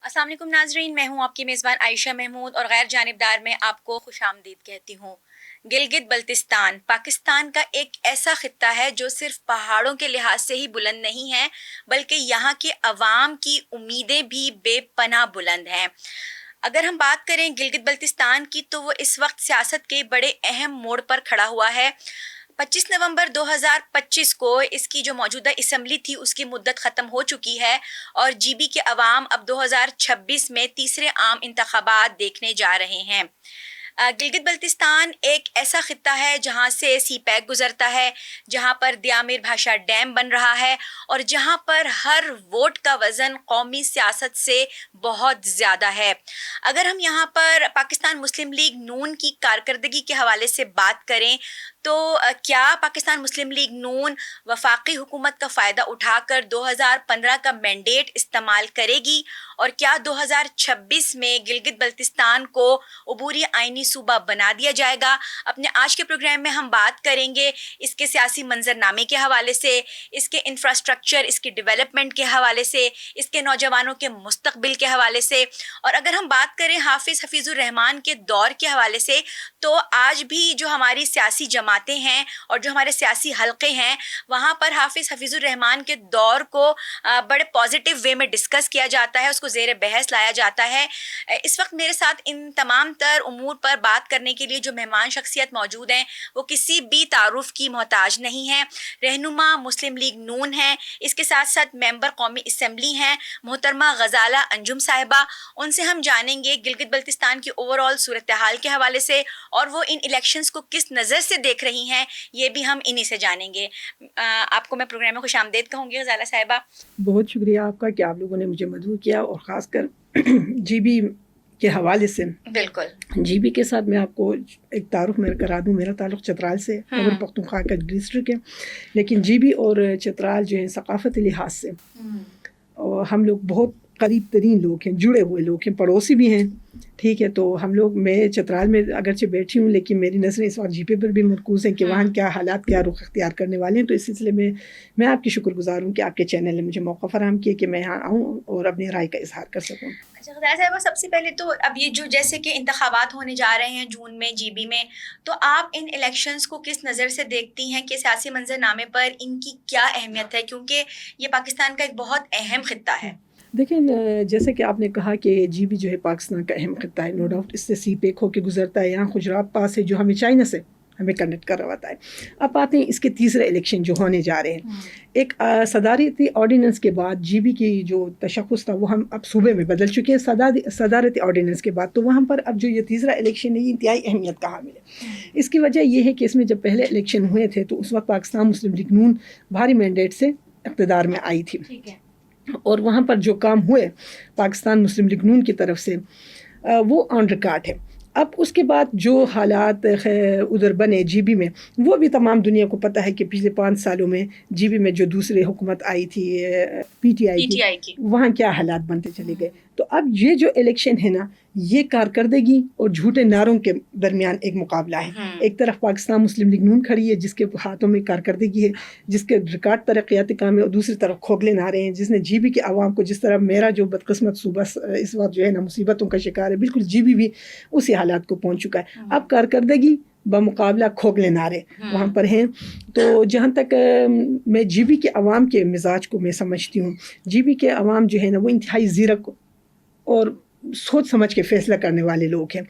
السلام علیکم ناظرین، میں ہوں آپ کی میزبان عائشہ محمود اور غیر جانبدار میں آپ کو خوش آمدید کہتی ہوں۔ گلگت بلتستان پاکستان کا ایک ایسا خطہ ہے جو صرف پہاڑوں کے لحاظ سے ہی بلند نہیں ہے بلکہ یہاں کے عوام کی امیدیں بھی بے پناہ بلند ہیں۔ اگر ہم بات کریں گلگت بلتستان کی تو وہ اس وقت سیاست کے بڑے اہم موڑ پر کھڑا ہوا ہے۔ 25 نومبر 2025 کو اس کی جو موجودہ اسمبلی تھی اس کی مدت ختم ہو چکی ہے اور جی بی کے عوام اب 2026 میں تیسرے عام انتخابات دیکھنے جا رہے ہیں۔ گلگت بلتستان ایک ایسا خطہ ہے جہاں سے سی پیک گزرتا ہے، جہاں پر دیامیر بھاشا ڈیم بن رہا ہے اور جہاں پر ہر ووٹ کا وزن قومی سیاست سے بہت زیادہ ہے۔ اگر ہم یہاں پر پاکستان مسلم لیگ نون کی کارکردگی کے حوالے سے بات کریں تو کیا پاکستان مسلم لیگ نون وفاقی حکومت کا فائدہ اٹھا کر 2015 کا مینڈیٹ استعمال کرے گی اور کیا 2026 میں گلگت بلتستان کو عبوری آئینی صوبہ بنا دیا جائے گا؟ اپنے آج کے پروگرام میں ہم بات کریں گے اس کے سیاسی منظرنامے کے حوالے سے، اس کے انفراسٹرکچر، اس کی ڈیولپمنٹ کے حوالے سے، اس کے نوجوانوں کے مستقبل کے حوالے سے، اور اگر ہم بات کریں حفیظ الرحمان کے دور کے حوالے سے تو آج بھی جو ہماری سیاسی جماعتیں ہیں اور جو ہمارے سیاسی حلقے ہیں وہاں پر حفیظ الرحمان کے دور کو بڑے پازیٹیو وے میں ڈسکس کیا جاتا ہے، اس کو زیر بحث لایا جاتا ہے۔ اس وقت میرے ساتھ ان تمام تر امور پر بات کرنے کے لیے جو مہمان شخصیت موجود ہیں وہ کسی بھی تعارف کی محتاج نہیں ہیں، رہنما مسلم لیگ نون ہیں، اس کے ساتھ ساتھ ممبر قومی اسمبلی ہیں محترمہ غزالہ انجم صاحبہ۔ ان سے ہم جانیں گے گلگت بلتستان کی اوور آل صورتحال کے حوالے سے اور وہ ان الیکشنز کو کس نظر سے دیکھ رہی ہیں، یہ بھی ہم انہی سے جانیں گے۔ آپ کو میں پروگرام میں خوش آمدید کہوں گی غزالہ صاحبہ۔ بہت شکریہ آپ کا کہ آپ لوگوں نے مجھے مدعو کیا، اور خاص کر جی بی کے حوالے سے۔ بالکل جی بی کے ساتھ میں آپ کو ایک تعارف میں کرا دوں، میرا تعلق چترال سے، خیبر پختونخوا کا ڈسٹرکٹ ہے، لیکن جی بی اور چترال جو ہے ثقافتی لحاظ سے اور ہم لوگ بہت قریب ترین لوگ ہیں، جڑے ہوئے لوگ ہیں، پڑوسی بھی ہیں، ٹھیک ہے۔ تو ہم لوگ، میں چترال میں اگرچہ بیٹھی ہوں لیکن میری نظریں اس وقت جی پی پر بھی مرکوز ہیں کہ وہاں کیا حالات، کیا رخ اختیار کرنے والے ہیں۔ تو اس سلسلے میں آپ کی شکر گزار ہوں کہ آپ کے چینل نے مجھے موقع فراہم کیا کہ میں یہاں آؤں اور اپنی رائے کا اظہار کر سکوں۔ اچھا غزالہ صاحبہ، سب سے پہلے تو اب یہ جو جیسے کہ انتخابات ہونے جا رہے ہیں جون میں جی بی میں، تو آپ ان الیکشنز کو کس نظر سے دیکھتی ہیں کہ سیاسی منظرنامے پر ان کی کیا اہمیت ہے، کیونکہ یہ پاکستان کا ایک بہت اہم خطہ ہے؟ دیکھیں، جیسے کہ آپ نے کہا کہ جی بی جو ہے پاکستان کا اہم خطہ ہے، نو ڈاؤٹ، اس سے سی پیک ہو کے گزرتا ہے، یہاں خجرات پاس ہے جو ہمیں چائنا سے ہمیں کنیکٹ کر رہا ہوتا ہے۔ اب آتے ہیں اس کے تیسرے الیکشن جو ہونے جا رہے ہیں۔ ایک صدارتی آرڈیننس کے بعد جی بی کی جو تشخص تھا وہ ہم اب صوبے میں بدل چکے ہیں صدارتی آرڈیننس کے بعد، تو وہاں پر اب جو یہ تیسرا الیکشن ہے یہ انتہائی اہمیت کا حامل ہے۔ اس کی وجہ یہ ہے کہ اس میں جب پہلے الیکشن ہوئے تھے تو اس وقت پاکستان مسلم لیگ نون بھاری مینڈیٹ سے اقتدار میں آئی تھی، اور وہاں پر جو کام ہوئے پاکستان مسلم لیگ نون کی طرف سے وہ آن ریکارڈ ہے۔ اب اس کے بعد جو حالات ادھر بنے جی بی میں، وہ بھی تمام دنیا کو پتہ ہے کہ پچھلے 5 سالوں میں جی بی میں جو دوسرے حکومت آئی تھی پی ٹی آئی کی، وہاں کیا حالات بنتے چلے گئے۔ تو اب یہ جو الیکشن ہے نا، یہ کارکردگی اور جھوٹے نعروں کے درمیان ایک مقابلہ ہے۔ ایک طرف پاکستان مسلم لیگ نون کھڑی ہے جس کے ہاتھوں میں کارکردگی ہے، جس کے ریکارڈ ترقیاتی کام ہے، اور دوسری طرف کھوکھلے نعرے ہیں جس نے جی بی کے عوام کو، جس طرح میرا جو بدقسمت صوبہ اس وقت جو ہے نا مصیبتوں کا شکار ہے، بالکل جی بی بھی اسی حالات کو پہنچ چکا ہے۔ اب کارکردگی بمقابلہ کھوکھلے نعرے وہاں پر ہیں۔ تو جہاں تک میں جی بی کے عوام کے مزاج کو میں سمجھتی ہوں، جی بی کے عوام جو ہے نا وہ انتہائی زیرک اور سوچ سمجھ کے فیصلہ کرنے والے لوگ ہیں۔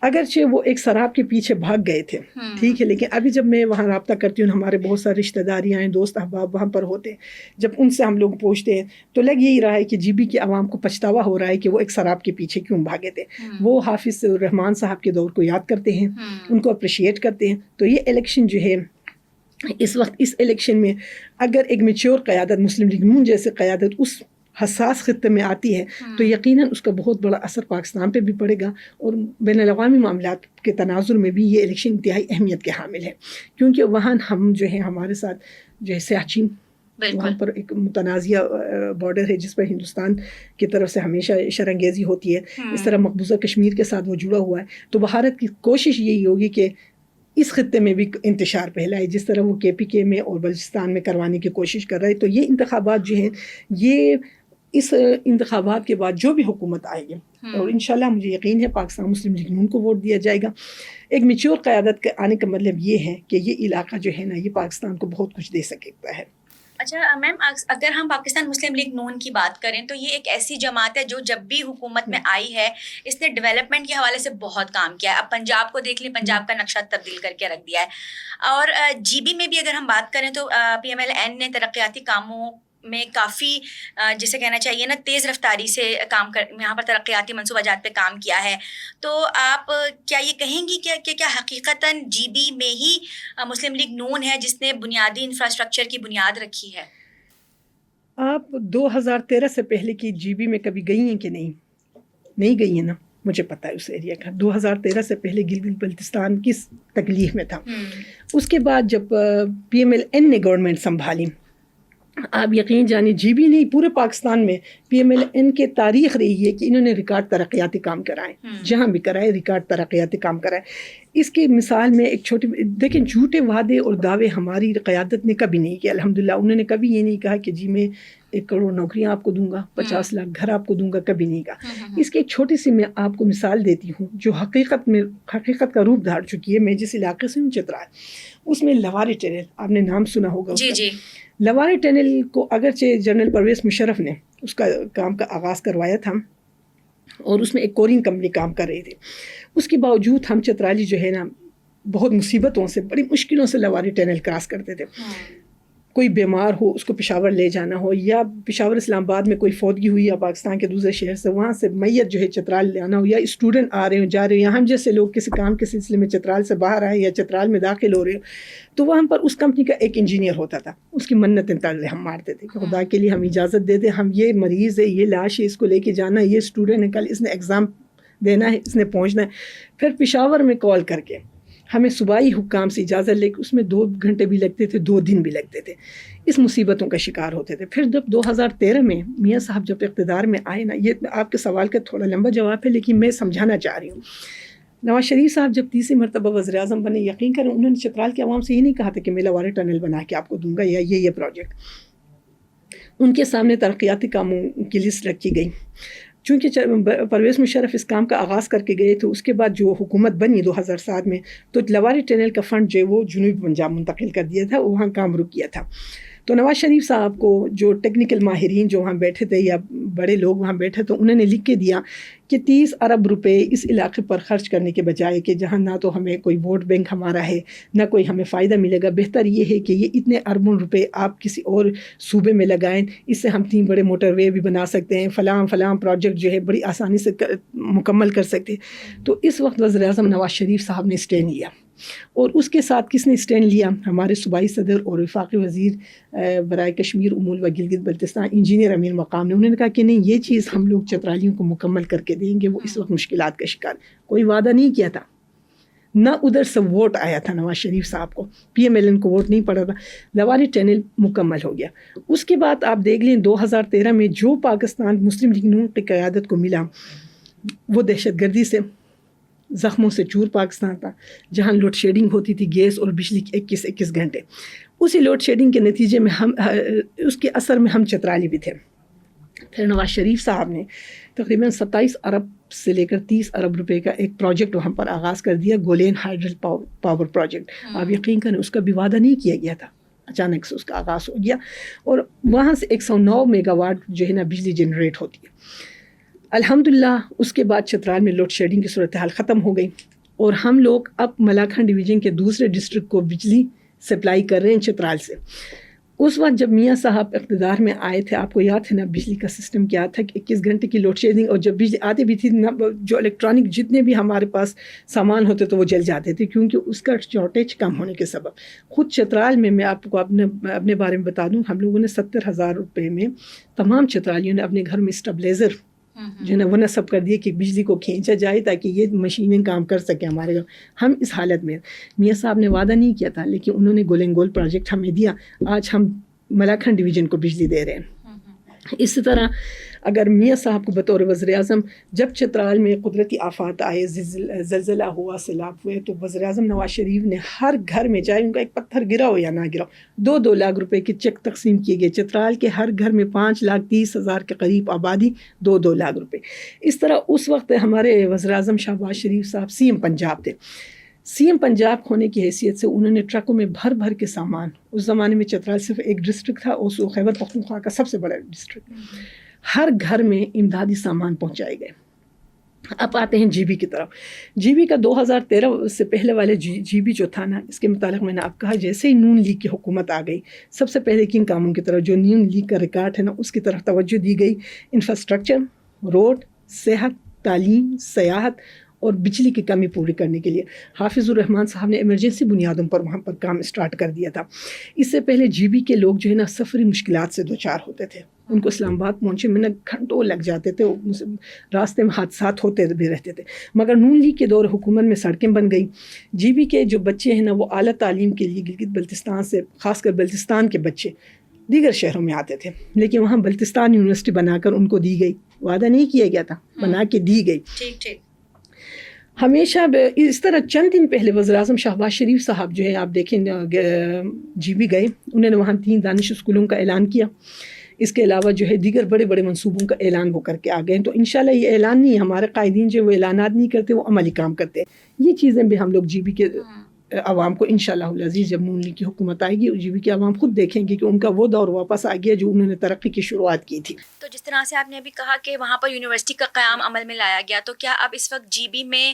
اگرچہ وہ ایک سراب کے پیچھے بھاگ گئے تھے، ٹھیک ہے، لیکن ابھی جب میں وہاں رابطہ کرتی ہوں، ہمارے بہت سارے رشتہ داریاں ہیں، دوست احباب وہاں پر ہوتے ہیں، جب ان سے ہم لوگ پوچھتے ہیں تو لگ یہی رہا ہے کہ جی بی کے عوام کو پچھتاوا ہو رہا ہے کہ وہ ایک سراب کے پیچھے کیوں بھاگے تھے۔ وہ حافظ الرحمان صاحب کے دور کو یاد کرتے ہیں، ان کو اپریشیٹ کرتے ہیں۔ تو یہ الیکشن جو ہے اس وقت، اس الیکشن میں اگر ایک میچور قیادت مسلم لیگ نون جیسے قیادت اس حساس خطے میں آتی ہے تو یقیناً اس کا بہت بڑا اثر پاکستان پہ بھی پڑے گا، اور بین الاقوامی معاملات کے تناظر میں بھی یہ الیکشن انتہائی اہمیت کے حامل ہے، کیونکہ وہاں ہم جو ہے ہمارے ساتھ جو ہے سیاچین، وہاں پر ایک متنازع بارڈر ہے جس پر ہندوستان کی طرف سے ہمیشہ شرانگیزی ہوتی ہے، اس طرح مقبوضہ کشمیر کے ساتھ وہ جڑا ہوا ہے۔ تو بھارت کی کوشش یہی ہوگی کہ اس خطے میں بھی انتشار پھیلائے، جس طرح وہ کے پی کے میں اور بلوچستان میں کروانے کی کوشش کر رہے۔ تو یہ انتخابات جو ہیں یہ اس انتخابات کے بعد جو بھی حکومت آئے گی اور انشاءاللہ مجھے یقین ہے پاکستان مسلم لیگ نون کو ووٹ دیا جائے گا. ایک میچور قیادت کے آنے کا مطلب یہ ہے کہ یہ علاقہ جو ہے نا یہ پاکستان کو بہت کچھ دے سکتا ہے. اچھا میم، اگر ہم پاکستان مسلم لیگ نون کی بات کریں تو یہ ایک ایسی جماعت ہے جو جب بھی حکومت میں آئی ہے اس نے ڈیولپمنٹ کے حوالے سے بہت کام کیا ہے. اب پنجاب کو دیکھ لیں، پنجاب کا نقشہ تبدیل کر کے رکھ دیا ہے. اور جی بی میں بھی اگر ہم بات کریں تو پی ایم ایل این نے ترقیاتی کاموں میں کافی جسے کہنا چاہیے نا تیز رفتاری سے کام کر یہاں پر ترقیاتی منصوبہ جات پہ کام کیا ہے. تو آپ کیا یہ کہیں گی کہ کیا حقیقتاً جی بی میں ہی مسلم لیگ نون ہے جس نے بنیادی انفراسٹرکچر کی بنیاد رکھی ہے؟ آپ 2013 سے پہلے کی جی بی میں کبھی گئی ہیں کہ نہیں گئی ہیں نا؟ مجھے پتہ ہے اس ایریا کا. 2013 سے پہلے گلگت بلتستان کس تکلیف میں تھا. اس کے بعد جب پی ایم ایل این نے گورنمنٹ سنبھالی، آپ یقین جانیں جی بی نہیں پورے پاکستان میں پی ایم ایل این کے تاریخ رہی ہے کہ انہوں نے ریکارڈ ترقیاتی کام کرائے، جہاں بھی کرائے ریکارڈ ترقیاتی کام کرائے. اس کی مثال میں ایک چھوٹی دیکھیں، جھوٹے وعدے اور دعوے ہماری قیادت نے کبھی نہیں کیا الحمدللہ. انہوں نے کبھی یہ نہیں کہا کہ جی میں 1 کروڑ نوکریاں آپ کو دوں گا، 50 لاکھ گھر آپ کو دوں گا، کبھی نہیں کہا. اس کی ایک چھوٹی سی میں آپ کو مثال دیتی ہوں جو حقیقت کا روپ دھار چکی ہے. میں جس علاقے سے ہوں چترال، اس میں لواری ٹنل آپ نے نام سنا ہوگا. جی لواری ٹنل کو اگرچہ جنرل پرویز مشرف نے اس کا کام کا آغاز کروایا تھا اور اس میں ایک کورین کمپنی کام کر رہی تھی، اس کے باوجود ہم چترالی جو ہے نا بہت مصیبتوں سے بڑی مشکلوں سے لواری ٹنل کراس کرتے تھے. کوئی بیمار ہو اس کو پشاور لے جانا ہو، یا پشاور اسلام آباد میں کوئی فوتگی ہوئی یا پاکستان کے دوسرے شہر سے وہاں سے میت جو ہے چترال لے آنا ہو، یا اسٹوڈنٹ آ رہے ہوں جا رہے ہوں، یا ہم جیسے لوگ کسی کام کے سلسلے میں چترال سے باہر آئے یا چترال میں داخل ہو رہے ہو، تو وہاں پر اس کمپنی کا ایک انجینئر ہوتا تھا. اس کی منتیں تڑلے ہم مارتے تھے کہ خدا کے لیے ہم اجازت دے دیں، ہم یہ مریض ہے، یہ لاش ہے، اس کو لے کے جانا ہے، یہ اسٹوڈنٹ ہے، کل اس نے ایگزام دینا ہے، اس نے پہنچنا ہے. پھر پشاور میں کال کر کے ہمیں صوبائی حکام سے اجازت لے کے اس میں 2 گھنٹے بھی لگتے تھے، 2 دن بھی لگتے تھے. اس مصیبتوں کا شکار ہوتے تھے. پھر جب 2013 میں میاں صاحب جب اقتدار میں آئے نا، یہ آپ کے سوال کا تھوڑا لمبا جواب ہے لیکن میں سمجھانا چاہ رہی ہوں. نواز شریف صاحب جب تیسری مرتبہ وزیر اعظم بنے، یقین کریں انہوں نے چترال کے عوام سے یہ نہیں کہا تھا کہ میں لواری ٹنل بنا کے آپ کو دوں گا یا یہ پروجیکٹ. ان کے سامنے ترقیاتی کاموں کی لسٹ رکھی گئی. چونکہ پرویز مشرف اس کام کا آغاز کر کے گئے تو اس کے بعد جو حکومت بنی 2007 میں، تو لواری ٹنل کا فنڈ جو ہے وہ جنوبی پنجاب منتقل کر دیا تھا، وہاں کام رک گیا تھا. تو نواز شریف صاحب کو جو ٹیکنیکل ماہرین جو وہاں بیٹھے تھے یا بڑے لوگ وہاں بیٹھے تو انہوں نے لکھ کے دیا کہ 30 ارب روپے اس علاقے پر خرچ کرنے کے بجائے کہ جہاں نہ تو ہمیں کوئی ووٹ بینک ہمارا ہے نہ کوئی ہمیں فائدہ ملے گا، بہتر یہ ہے کہ یہ اتنے اربوں روپے آپ کسی اور صوبے میں لگائیں، اس سے ہم 3 بڑے موٹر وے بھی بنا سکتے ہیں، فلاں پروجیکٹ جو ہے بڑی آسانی سے مکمل کر سکتے. تو اس وقت وزیر اعظم نواز شریف صاحب نے اسٹینڈ لیا، اور اس کے ساتھ کس نے اسٹینڈ لیا؟ ہمارے صوبائی صدر اور وفاقی وزیر برائے کشمیر امور و گلگت بلتستان انجینئر امیر مقام نے. انہوں نے کہا کہ نہیں، یہ چیز ہم لوگ چترالیوں کو مکمل کر کے دیں گے. وہ اس وقت مشکلات کا شکار، کوئی وعدہ نہیں کیا تھا، نہ ادھر سے ووٹ آیا تھا نواز شریف صاحب کو، پی ایم ایل این کو ووٹ نہیں پڑا تھا. لواری ٹنل مکمل ہو گیا. اس کے بعد آپ دیکھ لیں 2013 میں جو پاکستان مسلم لیگ نون کی قیادت کو ملا وہ دہشت گردی سے، زخموں سے چور پاکستان تھا، جہاں لوڈ شیڈنگ ہوتی تھی گیس اور بجلی کی 21 گھنٹے. اسی لوڈ شیڈنگ کے نتیجے میں اس کے اثر میں ہم چترالی بھی تھے. پھر نواز شریف صاحب نے تقریباً 27 ارب سے لے کر 30 ارب روپے کا ایک پروجیکٹ وہاں پر آغاز کر دیا، گولین ہائیڈرل پاور پروجیکٹ. آپ یقین کریں اس کا بھی وعدہ نہیں کیا گیا تھا، اچانک سے اس کا آغاز ہو گیا، اور وہاں سے 109 میگا واٹ جو ہے نا بجلی جنریٹ ہوتی ہے. الحمدللہ اس کے بعد چترال میں لوڈ شیڈنگ کی صورتحال ختم ہو گئی، اور ہم لوگ اب ملاکنڈ ڈویژن کے دوسرے ڈسٹرکٹ کو بجلی سپلائی کر رہے ہیں چترال سے. اس وقت جب میاں صاحب اقتدار میں آئے تھے، آپ کو یاد ہے نا بجلی کا سسٹم کیا تھا کہ 21 گھنٹے کی لوڈ شیڈنگ، اور جب بجلی آتی بھی تھی جو الیکٹرانک جتنے بھی ہمارے پاس سامان ہوتے تو وہ جل جاتے تھے کیونکہ اس کا شارٹیج کم ہونے کے سبب. خود چترال میں آپ کو اپنے بارے میں بتا دوں، ہم لوگوں نے 70,000 روپے میں تمام چترالیوں نے اپنے گھر میں اسٹیبلائزر جو ہے نا وہ نصب کر دیے کہ بجلی کو کھینچا جائے تاکہ یہ مشینیں کام کر سکیں ہمارے گھر. ہم اس حالت میں، میاں صاحب نے وعدہ نہیں کیا تھا لیکن انہوں نے گولین گول پروجیکٹ ہمیں دیا، آج ہم ملاکنڈ ڈویژن کو بجلی دے رہے ہیں. اسی طرح اگر میاں صاحب کو بطور وزیر اعظم جب چترال میں قدرتی آفات آئے، زلزلہ ہوا، سیلاب ہوئے، تو وزیر اعظم نواز شریف نے ہر گھر میں، چاہے ان کا ایک پتھر گرا ہو یا نہ گرا ہو، 2 لاکھ روپے کے چیک تقسیم کیے گئے. چترال کے ہر گھر میں 5,30,000 کے قریب آبادی، 2 لاکھ روپے. اس طرح اس وقت ہمارے وزیر اعظم شہباز شریف صاحب سی ایم پنجاب تھے. سی ایم پنجاب ہونے کی حیثیت سے انہوں نے ٹرکوں میں بھر بھر کے سامان، اس زمانے میں چترال صرف ایک ڈسٹرکٹ تھا، اس خیبر پختونخوا کا سب سے بڑا ڈسٹرکٹ، ہر گھر میں امدادی سامان پہنچائے گئے. اب آتے ہیں جی بی کی طرف. جی بی کا 2013 سے پہلے والے جی بی جو تھا نا، اس کے متعلق میں نے آپ کہا جیسے ہی نون لیگ کی حکومت آ گئی، سب سے پہلے کن کاموں کی طرف جو نون لیگ کا ریکارڈ ہے نا، اس کی طرف توجہ دی گئی. انفراسٹرکچر، روڈ، صحت، تعلیم، سیاحت اور بجلی کی کمی پوری کرنے کے لیے حافظ الرحمان صاحب نے ایمرجنسی بنیادوں پر وہاں پر کام اسٹارٹ کر دیا تھا. اس سے پہلے جی بی کے لوگ جو ہے نا سفری مشکلات سے دوچار ہوتے تھے. ان کو اسلام آباد پہنچے میں گھنٹوں لگ جاتے تھے، راستے میں حادثات ہوتے بھی رہتے تھے. مگر نون لیگ کے دور حکومت میں سڑکیں بن گئی. جی بی کے جو بچے ہیں نا، وہ اعلیٰ تعلیم کے لیے گلگت بلتستان سے، خاص کر بلتستان کے بچے دیگر شہروں میں آتے تھے، لیکن وہاں بلتستان یونیورسٹی بنا کر ان کو دی گئی. وعدہ نہیں کیا گیا تھا، بنا کے دی گئی. ٹھیک. ہمیشہ اس طرح چند دن پہلے وزیر اعظم شہباز شریف صاحب جو ہے، آپ دیکھیں جی بی گئے، انہوں نے وہاں 3 دانش اسکولوں کا اعلان کیا. اس کے علاوہ جو ہے دیگر بڑے بڑے منصوبوں کا اعلان وہ کر کے آ گئے. تو انشاءاللہ یہ اعلان نہیں، ہمارے قائدین جو وہ اعلانات نہیں کرتے، وہ عملی کام کرتے. یہ چیزیں بھی ہم لوگ جی بی کے عوام کو انشاءاللہ العزیز جب نون لیگ کی حکومت آئے گی، جی بی کے عوام خود دیکھیں گے کہ ان کا وہ دور واپس آ گیا جو انہوں نے ترقی کی شروعات کی تھی. تو جس طرح سے آپ نے ابھی کہا کہ وہاں پر یونیورسٹی کا قیام عمل میں لایا گیا، تو کیا اب اس وقت جی بی میں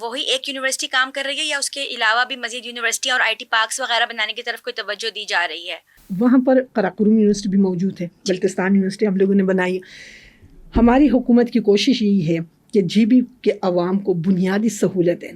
وہی ایک یونیورسٹی کام کر رہی ہے، یا اس کے علاوہ بھی مزید یونیورسٹی اور آئی ٹی پارکس وغیرہ بنانے کی طرف کوئی توجہ دی جا رہی ہے؟ وہاں پر قراقرم یونیورسٹی بھی موجود ہے، بلتستان یونیورسٹی ہم لوگوں نے بنائی. ہماری حکومت کی کوشش یہی ہے کہ جی بی کے عوام کو بنیادی سہولتیں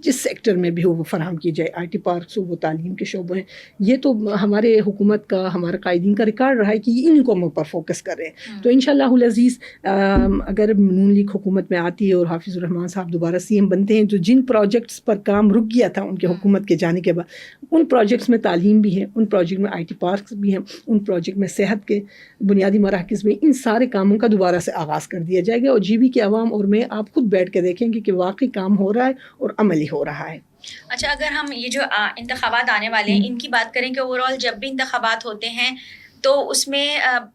جس سیکٹر میں بھی ہو وہ فراہم کی جائے. آئی ٹی پارکس ہو، وہ تعلیم کے شعبے ہیں. یہ تو ہمارے حکومت کا، ہمارے قائدین کا ریکارڈ رہا ہے کہ یہ ان کو پر فوکس کر رہے ہیں. تو انشاءاللہ العزیز اگر نون لیگ حکومت میں آتی ہے اور حافظ الرحمان صاحب دوبارہ سی ایم بنتے ہیں، تو جن پروجیکٹس پر کام رک گیا تھا ان کے حکومت کے جانے کے بعد، ان پروجیکٹس میں تعلیم بھی ہے، ان پروجیکٹ میں آئی ٹی پارکس بھی ہیں، ان پروجیکٹ میں صحت کے بنیادی مراکز بھی، ان سارے کاموں کا دوبارہ سے آغاز کر دیا جائے گا. اور جی بی کے عوام اور میں آپ خود بیٹھ کے دیکھیں گے کہ واقعی کام ہو رہا ہے اور عملی ہو رہا ہے. اچھا، اگر ہم یہ جو انتخابات آنے والے ہیں ان کی بات کریں کہ اوور آل جب بھی انتخابات ہوتے ہیں تو اس میں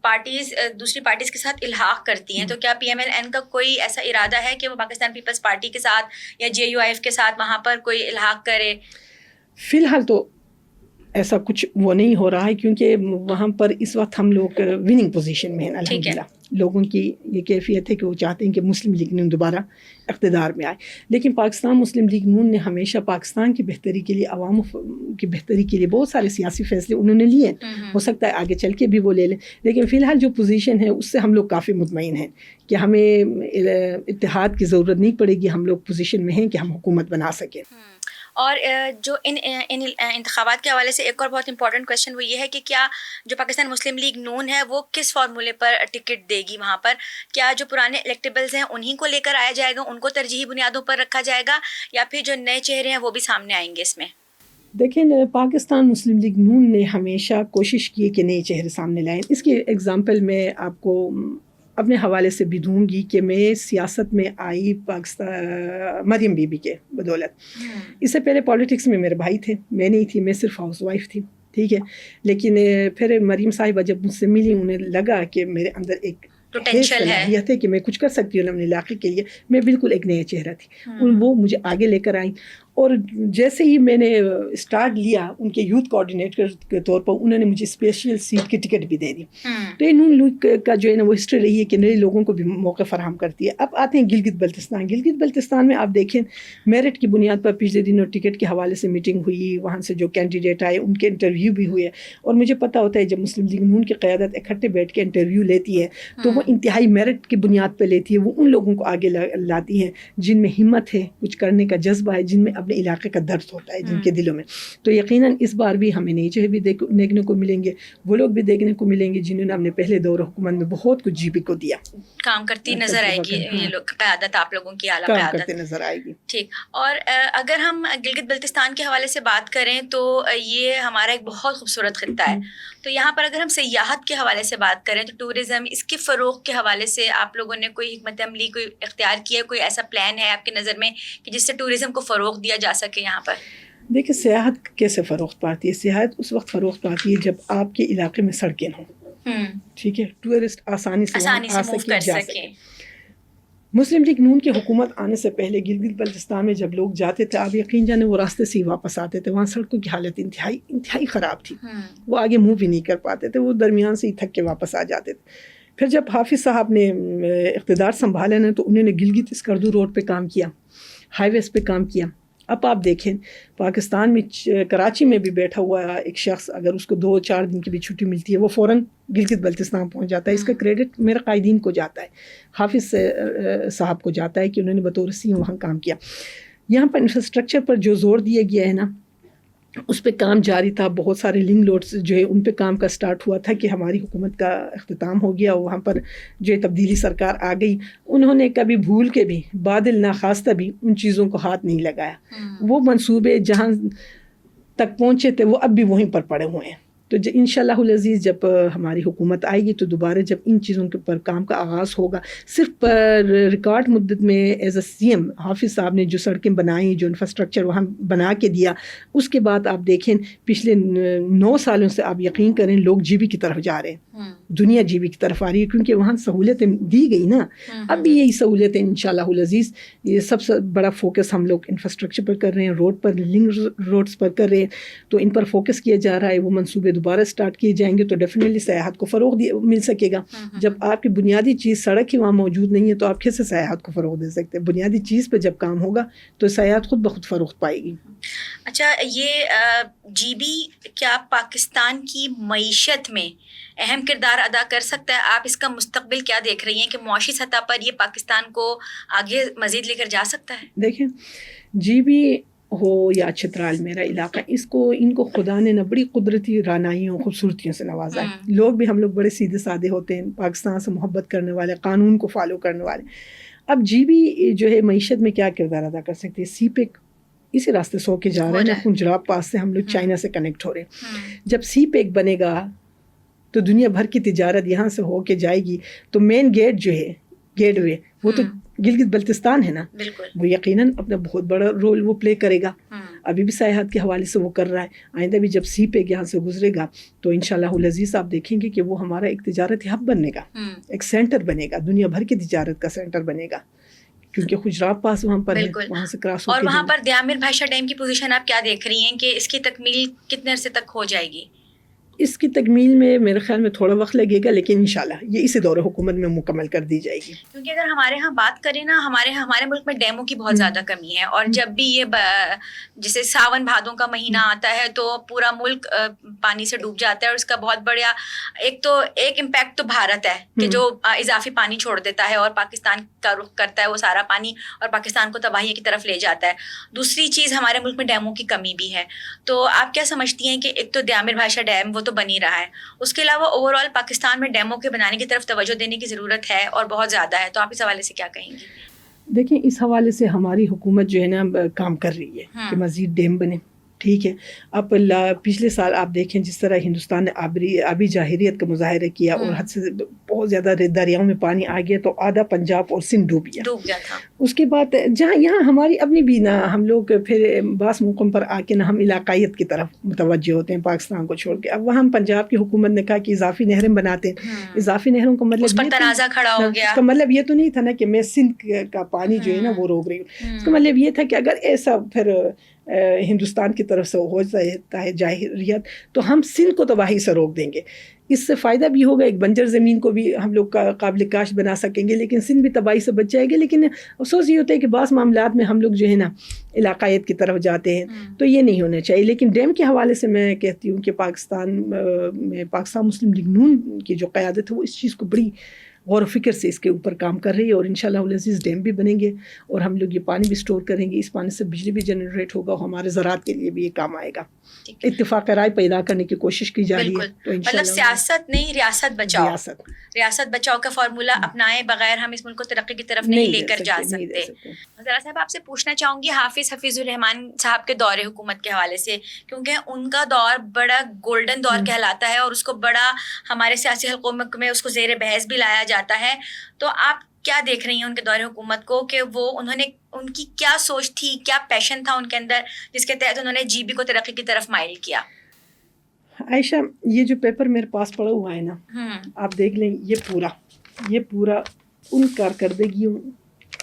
پارٹیز دوسری پارٹیز کے ساتھ الحاق کرتی ہیں، تو کیا پی ایم ایل این کا کوئی ایسا ارادہ ہے کہ وہ پاکستان پیپلز پارٹی کے ساتھ یا جے یو آئی ایف کے ساتھ وہاں پر کوئی الحاق کرے؟ فی الحال تو ایسا کچھ وہ نہیں ہو رہا ہے، کیونکہ وہاں پر اس وقت ہم لوگ وننگ پوزیشن میں ہیں الحمدللہ. لوگوں کی یہ کیفیت ہے کہ وہ چاہتے ہیں کہ مسلم لیگ نون دوبارہ اقتدار میں آئے. لیکن پاکستان مسلم لیگ نون نے ہمیشہ پاکستان کی بہتری کے لیے، عوام کی بہتری کے لیے بہت سارے سیاسی فیصلے انہوں نے لیے ہیں. ہو سکتا ہے آگے چل کے بھی وہ لے لیں، لیکن فی الحال جو پوزیشن ہے اس سے ہم لوگ کافی مطمئن ہیں کہ ہمیں اتحاد کی ضرورت نہیں پڑے گی. ہم لوگ پوزیشن میں ہیں کہ ہم حکومت بنا سکیں. اور جو ان انتخابات کے حوالے سے ایک اور بہت امپورٹنٹ کویشچن وہ یہ ہے کہ کیا جو پاکستان مسلم لیگ نون ہے وہ کس فارمولے پر ٹکٹ دے گی وہاں پر؟ کیا جو پرانے الیکٹیبلز ہیں انہیں کو لے کر آیا جائے گا، ان کو ترجیحی بنیادوں پر رکھا جائے گا، یا پھر جو نئے چہرے ہیں وہ بھی سامنے آئیں گے اس میں؟ دیکھیں، پاکستان مسلم لیگ نون نے ہمیشہ کوشش کی کہ نئے چہرے سامنے لائیں. اس کی ایگزامپل میں آپ کو اپنے حوالے سے بھی دوں گی کہ میں سیاست میں آئی پاکستان مریم بی بی کے بدولت. اس سے پہلے پولیٹکس میں میرے بھائی تھے، میں نہیں تھی، میں صرف ہاؤس وائف تھی، ٹھیک ہے. لیکن پھر مریم صاحبہ جب مجھ سے ملی، انہیں لگا کہ میرے اندر ایک صلاحیت ہے کہ میں کچھ کر سکتی ہوں اپنے علاقے کے لیے. میں بالکل ایک نیا چہرہ تھی، وہ مجھے آگے لے کر آئیں. اور جیسے ہی میں نے اسٹارٹ لیا ان کے یوتھ کوآرڈینیٹر کے طور پر، انہوں نے مجھے اسپیشل سیٹ کی ٹکٹ بھی دے دی. تو یہ نون لیگ کا جو ہے نا وہ ہسٹری رہی ہے کہ نئے لوگوں کو بھی موقع فراہم کرتی ہے. اب آتے ہیں گلگت بلتستان. گلگت بلتستان میں آپ دیکھیں میرٹ کی بنیاد پر پچھلے دنوں ٹکٹ کے حوالے سے میٹنگ ہوئی، وہاں سے جو کینڈیڈیٹ آئے ان کے انٹرویو بھی ہوئے. اور مجھے پتہ ہوتا ہے جب مسلم لیگ نون کی قیادت اکٹھے بیٹھ کے انٹرویو لیتی ہے تو وہ انتہائی میرٹ کی بنیاد پہ لیتی ہے. وہ ان لوگوں کو آگے لاتی ہے جن میں ہمت ہے، کچھ کرنے کا جذبہ ہے، جن میں اپنے علاقے کا درد ہوتا ہے، جن کے دلوں میں. تو یقیناً اس بار بھی ہمیں نئے چہرے بھی دیکھنے کو ملیں گے، وہ لوگ بھی دیکھنے کو ملیں گے جنہوں نے اپنے پہلے دور حکومت میں بہت کچھ جی بی کو دیا. کام کرتی نظر آئے گی یہ لوگ، قیادت آپ لوگوں کی اعلیٰ قیادت کرتے نظر آئے گی. ٹھیک. اور اگر ہم گلگت بلتستان کے حوالے سے بات کریں تو یہ ہمارا ایک بہت خوبصورت خطہ ہے، تو یہاں پر اگر ہم سیاحت کے حوالے سے بات کریں تو ٹورزم اس کے فروغ کے حوالے سے آپ لوگوں نے کوئی حکمت عملی کوئی اختیار کیا ہے, کوئی ایسا پلان ہے آپ کی نظر میں کہ جس سے ٹورزم کو فروغ دیا جا سکے یہاں پر؟ دیکھیں سیاحت کیسے فروخت پاتی ہے؟ سیاحت اس وقت فروخت پاتی ہے جب آپ کے علاقے میں سڑکیں ہوں, ٹھیک ہے, ٹورسٹ آسانی سے موو کر سکیں. مسلم لیگ نون کی حکومت آنے سے پہلے گلگت بلتستان میں جب لوگ جاتے تھے, آپ یقین جانے وہ راستے سے ہی واپس آتے تھے, وہاں سڑکوں کی حالت انتہائی خراب تھی, وہ آگے موو بھی نہیں کر پاتے تھے, وہ درمیان سے ہی تھک کے واپس آ جاتے تھے. پھر جب حافظ صاحب نے اقتدار سنبھالا نا تو انہوں نے گلگت اسکردو روڈ پہ کام کیا, ہائی ویز پہ کام کیا. اب آپ دیکھیں پاکستان میں کراچی میں بھی بیٹھا ہوا ایک شخص اگر اس کو 2-4 دن کی بھی چھٹی ملتی ہے وہ فوراً گلگت بلتستان پہنچ جاتا ہے. اس کا کریڈٹ میرے قائدین کو جاتا ہے, حافظ صاحب کو جاتا ہے کہ انہوں نے بطور سی وہاں کام کیا. یہاں پر انفراسٹرکچر پر جو زور دیا گیا ہے نا اس پہ کام جاری تھا. بہت سارے لنک لوڈس جو ہے ان پہ کام کا سٹارٹ ہوا تھا کہ ہماری حکومت کا اختتام ہو گیا, وہاں پر جو ہے تبدیلی سرکار آ گئی. انہوں نے کبھی بھول کے بھی بادل ناخواستہ بھی ان چیزوں کو ہاتھ نہیں لگایا. وہ منصوبے جہاں تک پہنچے تھے وہ اب بھی وہیں پر پڑے ہوئے ہیں. تو انشاءاللہ العزیز جب ہماری حکومت آئے گی تو دوبارہ جب ان چیزوں کے پر کام کا آغاز ہوگا, صرف ریکارڈ مدت میں ایز اے سی ایم حافظ صاحب نے جو سڑکیں بنائیں, جو انفراسٹرکچر وہاں بنا کے دیا, اس کے بعد آپ دیکھیں پچھلے 9 سالوں سے آپ یقین کریں لوگ جی بی کی طرف جا رہے ہیں, دنیا جی بی کی طرف آ رہی ہے کیونکہ وہاں سہولتیں دی گئی نا. اب بھی یہی سہولتیں انشاءاللہ العزیز, یہ سب سے بڑا فوکس ہم لوگ انفراسٹرکچر پر کر رہے ہیں, روڈ پر لنک روڈز پر کر رہے ہیں, تو ان پر فوکس کیا جا رہا ہے. وہ منصوبے دوبارہ سٹارٹ کیے جائیں گے تو ڈیفینیٹلی سیاحت کو فروغ مل سکے گا. جب آپ کی بنیادی چیز سڑک ہی وہاں موجود نہیں ہے تو آپ کیسے سیاحت کو فروغ دے سکتے ہیں؟ بنیادی چیز پہ جب کام ہوگا تو سیاحت خود بخود فروغ پائے گی. اچھا, یہ جی بی کیا پاکستان کی معیشت میں اہم کردار ادا کر سکتا ہے؟ آپ اس کا مستقبل کیا دیکھ رہی ہیں کہ معاشی سطح پر یہ پاکستان کو آگے مزید لے کر جا سکتا ہے؟ دیکھیں جی بی ہو یا چترال میرا علاقہ, ان کو خدا نے نہ بڑی قدرتی رانائیوں خوبصورتیوں سے نوازا ہے. لوگ بھی ہم لوگ بڑے سیدھے سادے ہوتے ہیں, پاکستان سے محبت کرنے والے, قانون کو فالو کرنے والے. اب جی بی جو ہے معیشت میں کیا کردار ادا کر سکتی ہے؟ سی پیک اسی راستے سے ہو کے جا رہے ہیں نا, خنجراب پاس سے ہم لوگ چائنا سے کنیکٹ ہو رہے ہیں. جب سی پیک بنے گا تو دنیا بھر کی تجارت یہاں سے ہو کے جائے گی, تو مین گیٹ جو ہے گیٹ وے وہ تو گلگت بلتستان ہے نا, وہ یقیناً اپنا بہت بڑا رول وہ پلے کرے گا. ابھی بھی سیاحت کے حوالے سے وہ کر رہا ہے, آئندہ بھی جب سی پیک یہاں سے گزرے گا تو انشاءاللہ العزیز آپ دیکھیں گے کہ وہ ہمارا ایک تجارتی ہب بنے گا, ایک سینٹر بنے گا, دنیا بھر کی تجارت کا سینٹر بنے گا, کیونکہ خجراب پاس وہاں پر ہے, وہاں سے کراس ہو کے. اور وہاں پر دیامر بھاشا ڈیم کی پوزیشن آپ کیا دیکھ رہی ہیں کہ اس کی تکمیل کتنے عرصے تک ہو جائے گی؟ اس کی تکمیل میں میرے خیال میں تھوڑا وقت لگے گا, لیکن انشاءاللہ یہ اسی دور حکومت میں مکمل کر دی جائے گی. کیونکہ اگر ہمارے ہاں بات کریں نا, ہمارے ملک میں ڈیموں کی بہت زیادہ کمی ہے, اور جب بھی یہ جیسے ساون بھادوں کا مہینہ آتا ہے تو پورا ملک پانی سے ڈوب جاتا ہے, اور اس کا بہت بڑا ایک امپیکٹ تو بھارت ہے کہ جو اضافی پانی چھوڑ دیتا ہے اور پاکستان کا رخ کرتا ہے وہ سارا پانی, اور پاکستان کو تباہی کی طرف لے جاتا ہے. دوسری چیز ہمارے ملک میں ڈیموں کی کمی بھی ہے. تو آپ کیا سمجھتی ہیں کہ ایک تو دیامر بھاشا ڈیم وہ تو بنی رہا ہے, اس کے علاوہ اوور آل پاکستان میں ڈیموں کے بنانے کی طرف توجہ دینے کی ضرورت ہے اور بہت زیادہ ہے, تو آپ اس حوالے سے کیا کہیں گی؟ دیکھیں اس حوالے سے ہماری حکومت جو ہے نا کام کر رہی ہے کہ مزید ڈیم بنے, ٹھیک ہے. اب پچھلے سال آپ دیکھیں جس طرح ہندوستان نے آبی جاہریت کا مظاہرہ کیا اور حد سے بہت زیادہ دریاؤں میں پانی آ گیا تو آدھا پنجاب اور سندھ ڈوب گیا تھا. اس کے بعد جہاں یہاں ہماری اپنی بھی نہ ہم لوگ پھر بعض موقعوں پر آ کے نہ ہم علاقائیت کی طرف متوجہ ہوتے ہیں پاکستان کو چھوڑ کے. اب وہاں پنجاب کی حکومت نے کہا کہ اضافی نہریں بناتے ہیں. اضافی نہروں کا مطلب تنازع کھڑا ہو گیا. اس کا مطلب یہ تو نہیں تھا نا کہ میں سندھ کا پانی جو ہے نا وہ روک رہی ہوں. اس کا مطلب یہ تھا کہ اگر ایسا پھر ہندوستان کی طرف سے ہو جاتا ہے جاہریت تو ہم سندھ کو تباہی سے روک دیں گے. اس سے فائدہ بھی ہوگا, ایک بنجر زمین کو بھی ہم لوگ قابل کاشت بنا سکیں گے, لیکن سندھ بھی تباہی سے بچ جائے گی. لیکن افسوس یہ ہوتا ہے کہ بعض معاملات میں ہم لوگ جو ہے نا علاقائیت کی طرف جاتے ہیں, تو یہ نہیں ہونا چاہیے. لیکن ڈیم کے حوالے سے میں کہتی ہوں کہ پاکستان مسلم لیگ نون کی جو قیادت ہے وہ اس چیز کو بڑی غور و فکر سے اس کے اوپر کام کر رہی ہے، اور انشاءاللہ العزیز ڈیم بھی بنیں گے اور ہم لوگ یہ پانی بھی اسٹور کریں گے، اس پانی سے بجلی بھی جنریٹ ہوگا اور ہمارے زراعت کے لیے بھی یہ کام آئے گا. اتفاق رائے پیدا کرنے کی کوشش کی جا رہی ہے. تو مطلب سیاست نہیں، ریاست بچاؤ، ریاست بچاؤ کا فارمولہ اپنائے بغیر ہم اس ملک کو ترقی کی طرف نہیں لے کر جا سکتے. ذرا صاحب آپ سے پوچھنا چاہوں گی حفیظ الرحمان صاحب کے دور حکومت کے حوالے سے، کیونکہ ان کا دور بڑا گولڈن دور کہلاتا ہے اور اس کو بڑا ہمارے سیاسی حلقوں میں اس کو زیر بحث بھی لایا جاتا ہے. تو آپ کیا دیکھ رہی ہیں ان کے دور حکومت کو کہ وہ ان کی کیا سوچ تھی، کیا پیشن تھا ان کے اندر جس کے تحت انہوں نے جی بی کو ترقی کی طرف مائل کیا؟ عائشہ، یہ جو پیپر میرے پاس پڑا ہوا ہے نا، آپ دیکھ لیں، یہ پورا ان کارکردگیوں،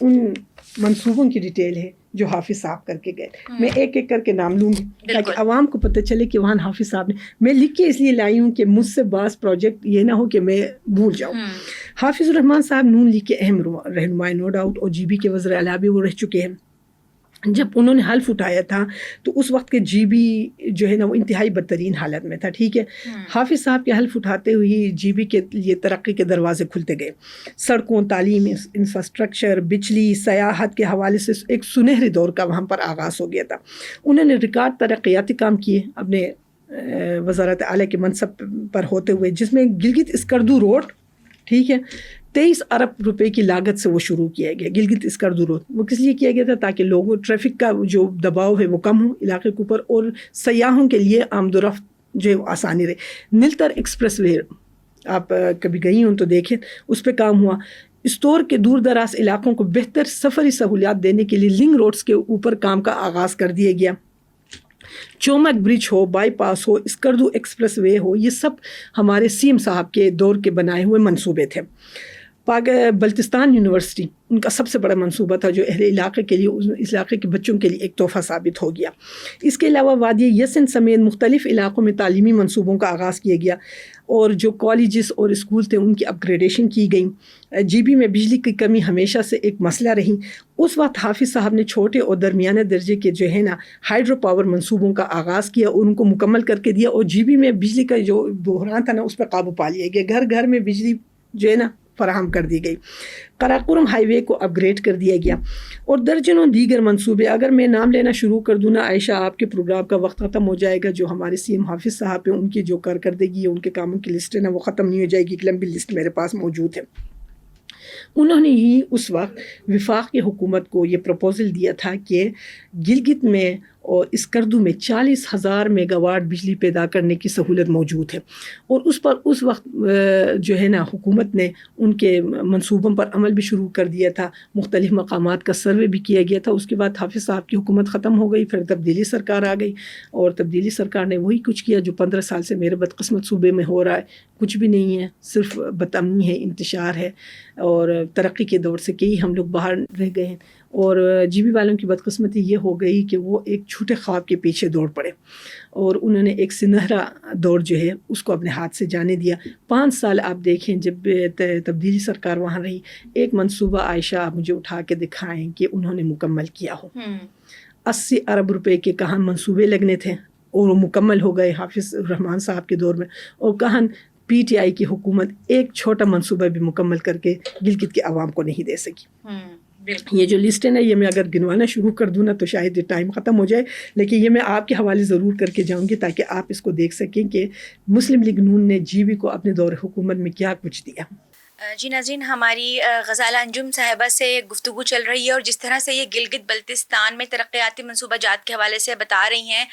ان منصوبوں کی ڈیٹیل ہے جو حافظ صاحب کر کے گئے. میں ایک ایک کر کے نام لوں گی تاکہ عوام کو پتہ چلے کہ وہاں حافظ صاحب نے، میں لکھ کے اس لیے لائی ہوں کہ مجھ سے بعض پروجیکٹ یہ نہ ہو کہ میں بھول جاؤں. حافظ الرحمان صاحب نون لیگ کے اہم رہنما نو ڈاؤٹ، اور جی بی کے وزیر اعلیٰ بھی وہ رہ چکے ہیں. جب انہوں نے حلف اٹھایا تھا تو اس وقت کے جی بی جو ہے نا وہ انتہائی بدترین حالت میں تھا. ٹھیک ہے، حافظ صاحب کے حلف اٹھاتے ہوئے جی بی کے لیے ترقی کے دروازے کھلتے گئے. سڑکوں، تعلیم، انفراسٹرکچر، بجلی، سیاحت کے حوالے سے ایک سنہری دور کا وہاں پر آغاز ہو گیا تھا. انہوں نے ریکارڈ ترقیاتی کام کیے اپنے وزارت اعلیٰ کے منصب پر ہوتے ہوئے، جس میں گلگت اسکردو روڈ، ٹھیک ہے، 23 ارب روپے کی لاگت سے وہ شروع کیا گیا. گلگت اسکردو روڈ وہ کس لیے کیا گیا تھا؟ تاکہ لوگوں، ٹریفک کا جو دباؤ ہے وہ کم ہو علاقے کے اوپر، اور سیاحوں کے لیے آمد و رفت جو ہے آسانی رہے. نلتر ایکسپریس وے آپ کبھی گئی ہوں تو دیکھیں، اس پہ کام ہوا. اسٹور کے دور دراز علاقوں کو بہتر سفری سہولیات دینے کے لیے لنک روڈز کے اوپر کام کا آغاز کر دیا گیا. چومک برج ہو، بائی پاس ہو، اسکردو ایکسپریس وے ہو، یہ سب ہمارے سی ایم صاحب کے دور کے بنائے ہوئے منصوبے تھے. بلتستان یونیورسٹی ان کا سب سے بڑا منصوبہ تھا جو اہل علاقے کے لیے، اس علاقے کے بچوں کے لیے ایک تحفہ ثابت ہو گیا. اس کے علاوہ وادی یسن سمیت مختلف علاقوں میں تعلیمی منصوبوں کا آغاز کیا گیا، اور جو کالجز اور اسکول تھے ان کی اپ گریڈیشن کی گئی. جی بی میں بجلی کی کمی ہمیشہ سے ایک مسئلہ رہی. اس وقت حافظ صاحب نے چھوٹے اور درمیانے درجے کے جو ہے نا ہائیڈرو پاور منصوبوں کا آغاز کیا اور ان کو مکمل کر کے دیا، اور جی بی میں بجلی کا جو بحران تھا نا اس پہ قابو پا لیا گیا. گھر گھر میں بجلی جو ہے نا فراہم کر دی گئی. قراقرم ہائی وے کو اپ گریڈ کر دیا گیا، اور درجنوں دیگر منصوبے. اگر میں نام لینا شروع کر دوں نا عائشہ، آپ کے پروگرام کا وقت ختم ہو جائے گا. جو ہمارے سی ایم حافظ صاحب ہیں ان کی جو کارکردگی ہے، ان کے کاموں کی لسٹ ہے نا وہ ختم نہیں ہو جائے گی. ایک لمبی لسٹ میرے پاس موجود ہے. انہوں نے ہی اس وقت وفاق کی حکومت کو یہ پروپوزل دیا تھا کہ گلگت میں اور اسکردو میں 40,000 میگا واٹ بجلی پیدا کرنے کی سہولت موجود ہے، اور اس پر اس وقت جو ہے نا حکومت نے ان کے منصوبوں پر عمل بھی شروع کر دیا تھا. مختلف مقامات کا سروے بھی کیا گیا تھا. اس کے بعد حافظ صاحب کی حکومت ختم ہو گئی، پھر تبدیلی سرکار آ گئی، اور تبدیلی سرکار نے وہی کچھ کیا جو 15 سال سے میرے بدقسمت صوبے میں ہو رہا ہے. کچھ بھی نہیں ہے، صرف بدامنی ہے، انتشار ہے، اور ترقی کے دور سے کئی ہم لوگ باہر رہ گئے ہیں. اور جی بی والوں کی بدقسمتی یہ ہو گئی کہ وہ ایک جھوٹے خواب کے پیچھے دوڑ پڑے، اور انہوں نے ایک سنہرا دور جو ہے اس کو اپنے ہاتھ سے جانے دیا. 5 سال آپ دیکھیں جب تبدیلی سرکار وہاں رہی، ایک منصوبہ عائشہ آپ مجھے اٹھا کے دکھائیں کہ انہوں نے مکمل کیا ہو. 80 ارب روپے کے کہاں منصوبے لگنے تھے اور وہ مکمل ہو گئے حافظ الرحمان صاحب کے دور میں، اور کہاں پی ٹی آئی کی حکومت ایک چھوٹا منصوبہ بھی مکمل کر کے گلگت کے عوام کو نہیں دے سکی. یہ جو لسٹ ہے نا، یہ میں اگر گنوانا شروع کر دوں نا تو شاید یہ ٹائم ختم ہو جائے، لیکن یہ میں آپ کے حوالے ضرور کر کے جاؤں گی تاکہ آپ اس کو دیکھ سکیں کہ مسلم لیگ نون نے جی بی کو اپنے دور حکومت میں کیا کچھ دیا. جی ناظرین، ہماری غزالہ انجم صاحبہ سے گفتگو چل رہی ہے، اور جس طرح سے یہ گلگت بلتستان میں ترقیاتی منصوبہ جات کے حوالے سے بتا رہی ہیں،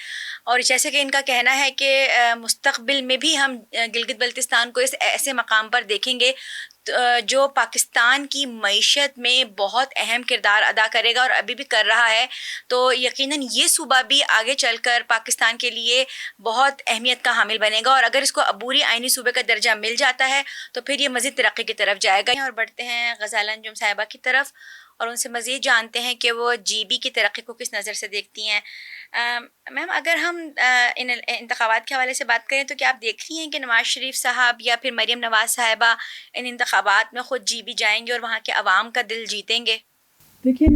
اور جیسے کہ ان کا کہنا ہے کہ مستقبل میں بھی ہم گلگت بلتستان کو اس ایسے مقام پر دیکھیں گے جو پاکستان کی معیشت میں بہت اہم کردار ادا کرے گا، اور ابھی بھی کر رہا ہے. تو یقیناً یہ صوبہ بھی آگے چل کر پاکستان کے لیے بہت اہمیت کا حامل بنے گا، اور اگر اس کو عبوری آئینی صوبے کا درجہ مل جاتا ہے تو پھر یہ مزید ترقی کی طرف جائے گا. اور بڑھتے ہیں غزالہ انجم صاحبہ کی طرف اور ان سے مزید جانتے ہیں کہ وہ جی بی کی ترقی کو کس نظر سے دیکھتی ہیں. میم، اگر ہم ان انتخابات کے حوالے سے بات کریں تو کیا آپ دیکھ رہی ہیں کہ نواز شریف صاحب یا پھر مریم نواز صاحبہ ان انتخابات میں خود جی بی جائیں گے اور وہاں کے عوام کا دل جیتیں گے؟ دیکھیں،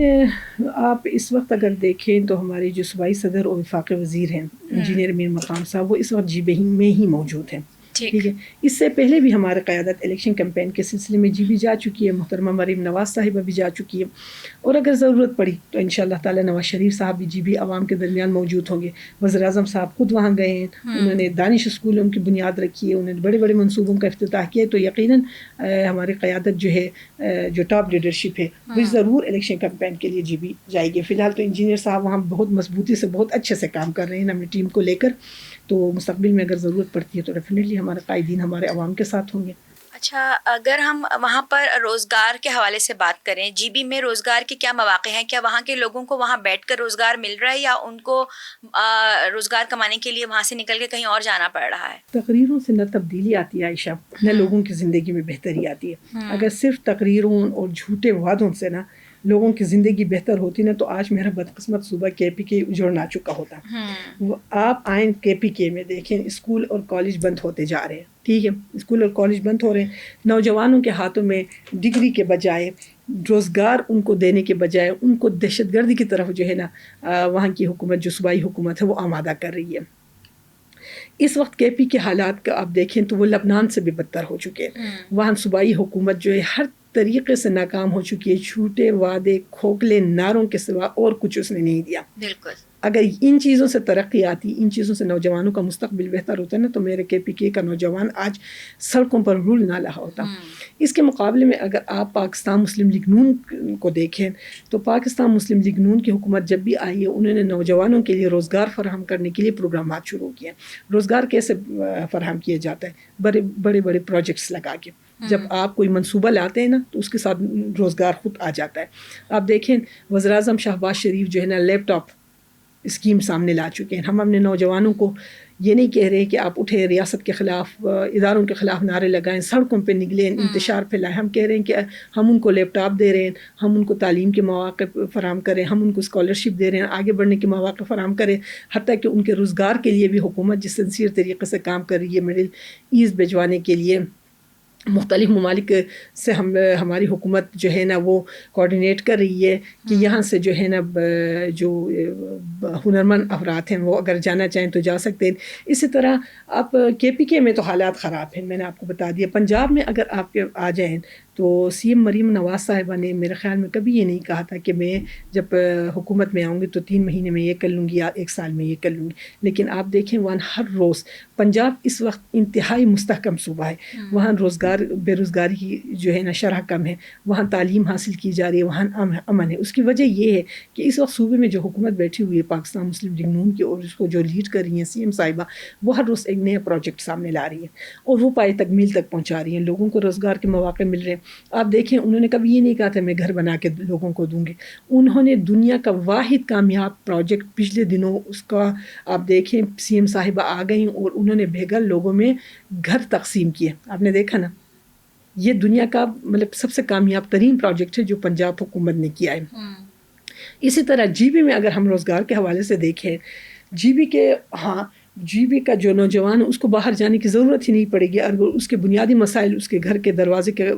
آپ اس وقت اگر دیکھیں تو ہمارے جو صوبائی صدر اور وفاقی وزیر ہیں انجینئر میر مقام صاحب، وہ اس وقت جی بی میں ہی موجود ہیں. ٹھیک ہے. اس سے پہلے بھی ہمارے قیادت الیکشن کیمپین کے سلسلے میں بھی جا چکی ہے, محترمہ مریم نواز صاحبہ بھی جا چکی ہے, اور اگر ضرورت پڑی تو انشاءاللہ تعالی نواز شریف صاحب بھی عوام کے درمیان موجود ہوں گے. وزیر اعظم صاحب خود وہاں گئے ہیں, انہوں نے دانش اسکولوں کی بنیاد رکھی ہے, انہوں نے بڑے بڑے منصوبوں کا افتتاح کیا ہے. تو یقیناً ہماری قیادت جو ہے, جو ٹاپ لیڈرشپ ہے, وہ ضرور الیکشن کیمپین کے لیے بھی جائے گی. فی الحال تو انجینئر صاحب وہاں بہت مضبوطی سے بہت اچھے سے کام کر رہے ہیں اپنی ٹیم کو لے کر. تو مستقبل میں اگر ضرورت پڑتی ہے تو ڈیفینیٹلی ہمارے قائدین ہمارے عوام کے ساتھ ہوں گے. اچھا, اگر ہم وہاں پر روزگار کے حوالے سے بات کریں, جی بی میں روزگار کے کیا مواقع ہیں؟ کیا وہاں کے لوگوں کو وہاں بیٹھ کر روزگار مل رہا ہے, یا ان کو روزگار کمانے کے لیے وہاں سے نکل کے کہیں اور جانا پڑ رہا ہے؟ تقریروں سے نہ تبدیلی آتی ہے عائشہ, نہ لوگوں کی زندگی میں بہتری آتی ہے. اگر صرف تقریروں اور جھوٹے وعدوں سے نہ لوگوں کی زندگی بہتر ہوتی نا, تو آج میرا بدقسمت صوبہ کے پی کے اجڑ نہ چکا ہوتا. آپ آئیں کے پی کے میں دیکھیں, اسکول اور کالج بند ہوتے جا رہے ہیں. ٹھیک ہے, اسکول اور کالج بند ہو رہے ہیں. نوجوانوں کے ہاتھوں میں ڈگری کے بجائے, روزگار ان کو دینے کے بجائے, ان کو دہشت گردی کی طرف جو ہے نا وہاں کی حکومت, جو صوبائی حکومت ہے, وہ آمادہ کر رہی ہے. اس وقت کے پی کے حالات کا آپ دیکھیں تو وہ لبنان سے بھی بدتر ہو چکے ہیں. وہاں صوبائی حکومت جو ہے ہر طریقے سے ناکام ہو چکی ہے. جھوٹے وعدے, کھوکھلے نعروں کے سوا اور کچھ اس نے نہیں دیا. بالکل. اگر ان چیزوں سے ترقی آتی, ان چیزوں سے نوجوانوں کا مستقبل بہتر ہوتا ہے نا, تو میرے کے پی کے کا نوجوان آج سڑکوں پر رول نہ رہا ہوتا. اس کے مقابلے میں اگر آپ پاکستان مسلم لیگ نون کو دیکھیں تو پاکستان مسلم لیگ نون کی حکومت جب بھی آئی ہے, انہوں نے نوجوانوں کے لیے روزگار فراہم کرنے کے لیے پروگرامات شروع کیے. روزگار کیسے فراہم کیا جاتا ہے؟ بڑے بڑے پروجیکٹس لگا کے. جب آپ کوئی منصوبہ لاتے ہیں نا تو اس کے ساتھ روزگار خود آ جاتا ہے. آپ دیکھیں وزیر اعظم شہباز شریف جو ہے نا لیپ ٹاپ اسکیم سامنے لا چکے ہیں. ہم اپنے نوجوانوں کو یہ نہیں کہہ رہے کہ آپ اٹھے ریاست کے خلاف, اداروں کے خلاف نعرے لگائیں, سڑکوں پہ نکلیں, انتشار پھیلائیں. ہم کہہ رہے ہیں کہ ہم ان کو لیپ ٹاپ دے رہے ہیں, ہم ان کو تعلیم کے مواقع فراہم کریں, ہم ان کو اسکالرشپ دے رہے ہیں, آگے بڑھنے کے مواقع فراہم کریں. حتیٰ کہ ان کے روزگار کے لیے بھی حکومت جس سنسیئر طریقے سے کام کر رہی ہے, مڈل ایسٹ بھجوانے کے لیے مختلف ممالک سے ہماری حکومت جو ہے نا وہ کوآرڈینیٹ کر رہی ہے کہ یہاں سے جو ہے نا جو ہنرمند افراد ہیں وہ اگر جانا چاہیں تو جا سکتے ہیں. اسی طرح آپ کے پی کے میں تو حالات خراب ہیں, میں نے آپ کو بتا دیا. پنجاب میں اگر آپ آ جائیں تو سی ایم مریم نواز صاحبہ نے میرے خیال میں کبھی یہ نہیں کہا تھا کہ میں جب حکومت میں آؤں گی تو 3 مہینے میں یہ کر لوں گی یا 1 سال میں یہ کر لوں گی. لیکن آپ دیکھیں وہاں ہر روز, پنجاب اس وقت انتہائی مستحکم صوبہ ہے. وہاں بے روزگاری کی جو ہے نا شرح کم ہے, وہاں تعلیم حاصل کی جا رہی ہے, وہاں امن ہے. اس کی وجہ یہ ہے کہ اس وقت صوبے میں جو حکومت بیٹھی ہوئی ہے پاکستان مسلم لیگ نون کی, اور اس کو جو لیڈ کر رہی ہیں سی ایم صاحبہ, وہ ہر روز ایک نیا پروجیکٹ سامنے لا رہی ہے اور وہ پائے تکمیل تک پہنچا رہی ہیں. لوگوں کو روزگار کے مواقع مل رہے ہیں. آپ دیکھیں انہوں نے کبھی یہ نہیں کہا تھا میں گھر بنا کے لوگوں کو دوں گی. انہوں نے دنیا کا واحد کامیاب پروجیکٹ پچھلے دنوں اس کا آپ دیکھیں سی ایم صاحبہ آ گئیں اور انہوں نے بھیگا لوگوں میں گھر تقسیم کیے. آپ نے دیکھا نا, یہ دنیا کا مطلب سب سے کامیاب ترین پروجیکٹ ہے جو پنجاب حکومت نے کیا ہے. اسی طرح جی بی میں اگر ہم روزگار کے حوالے سے دیکھیں, جی بی کے جی بی کا جو نوجوان اس کو باہر جانے کی ضرورت ہی نہیں پڑے گی. اگر اس کے بنیادی مسائل اس کے گھر کے دروازے کے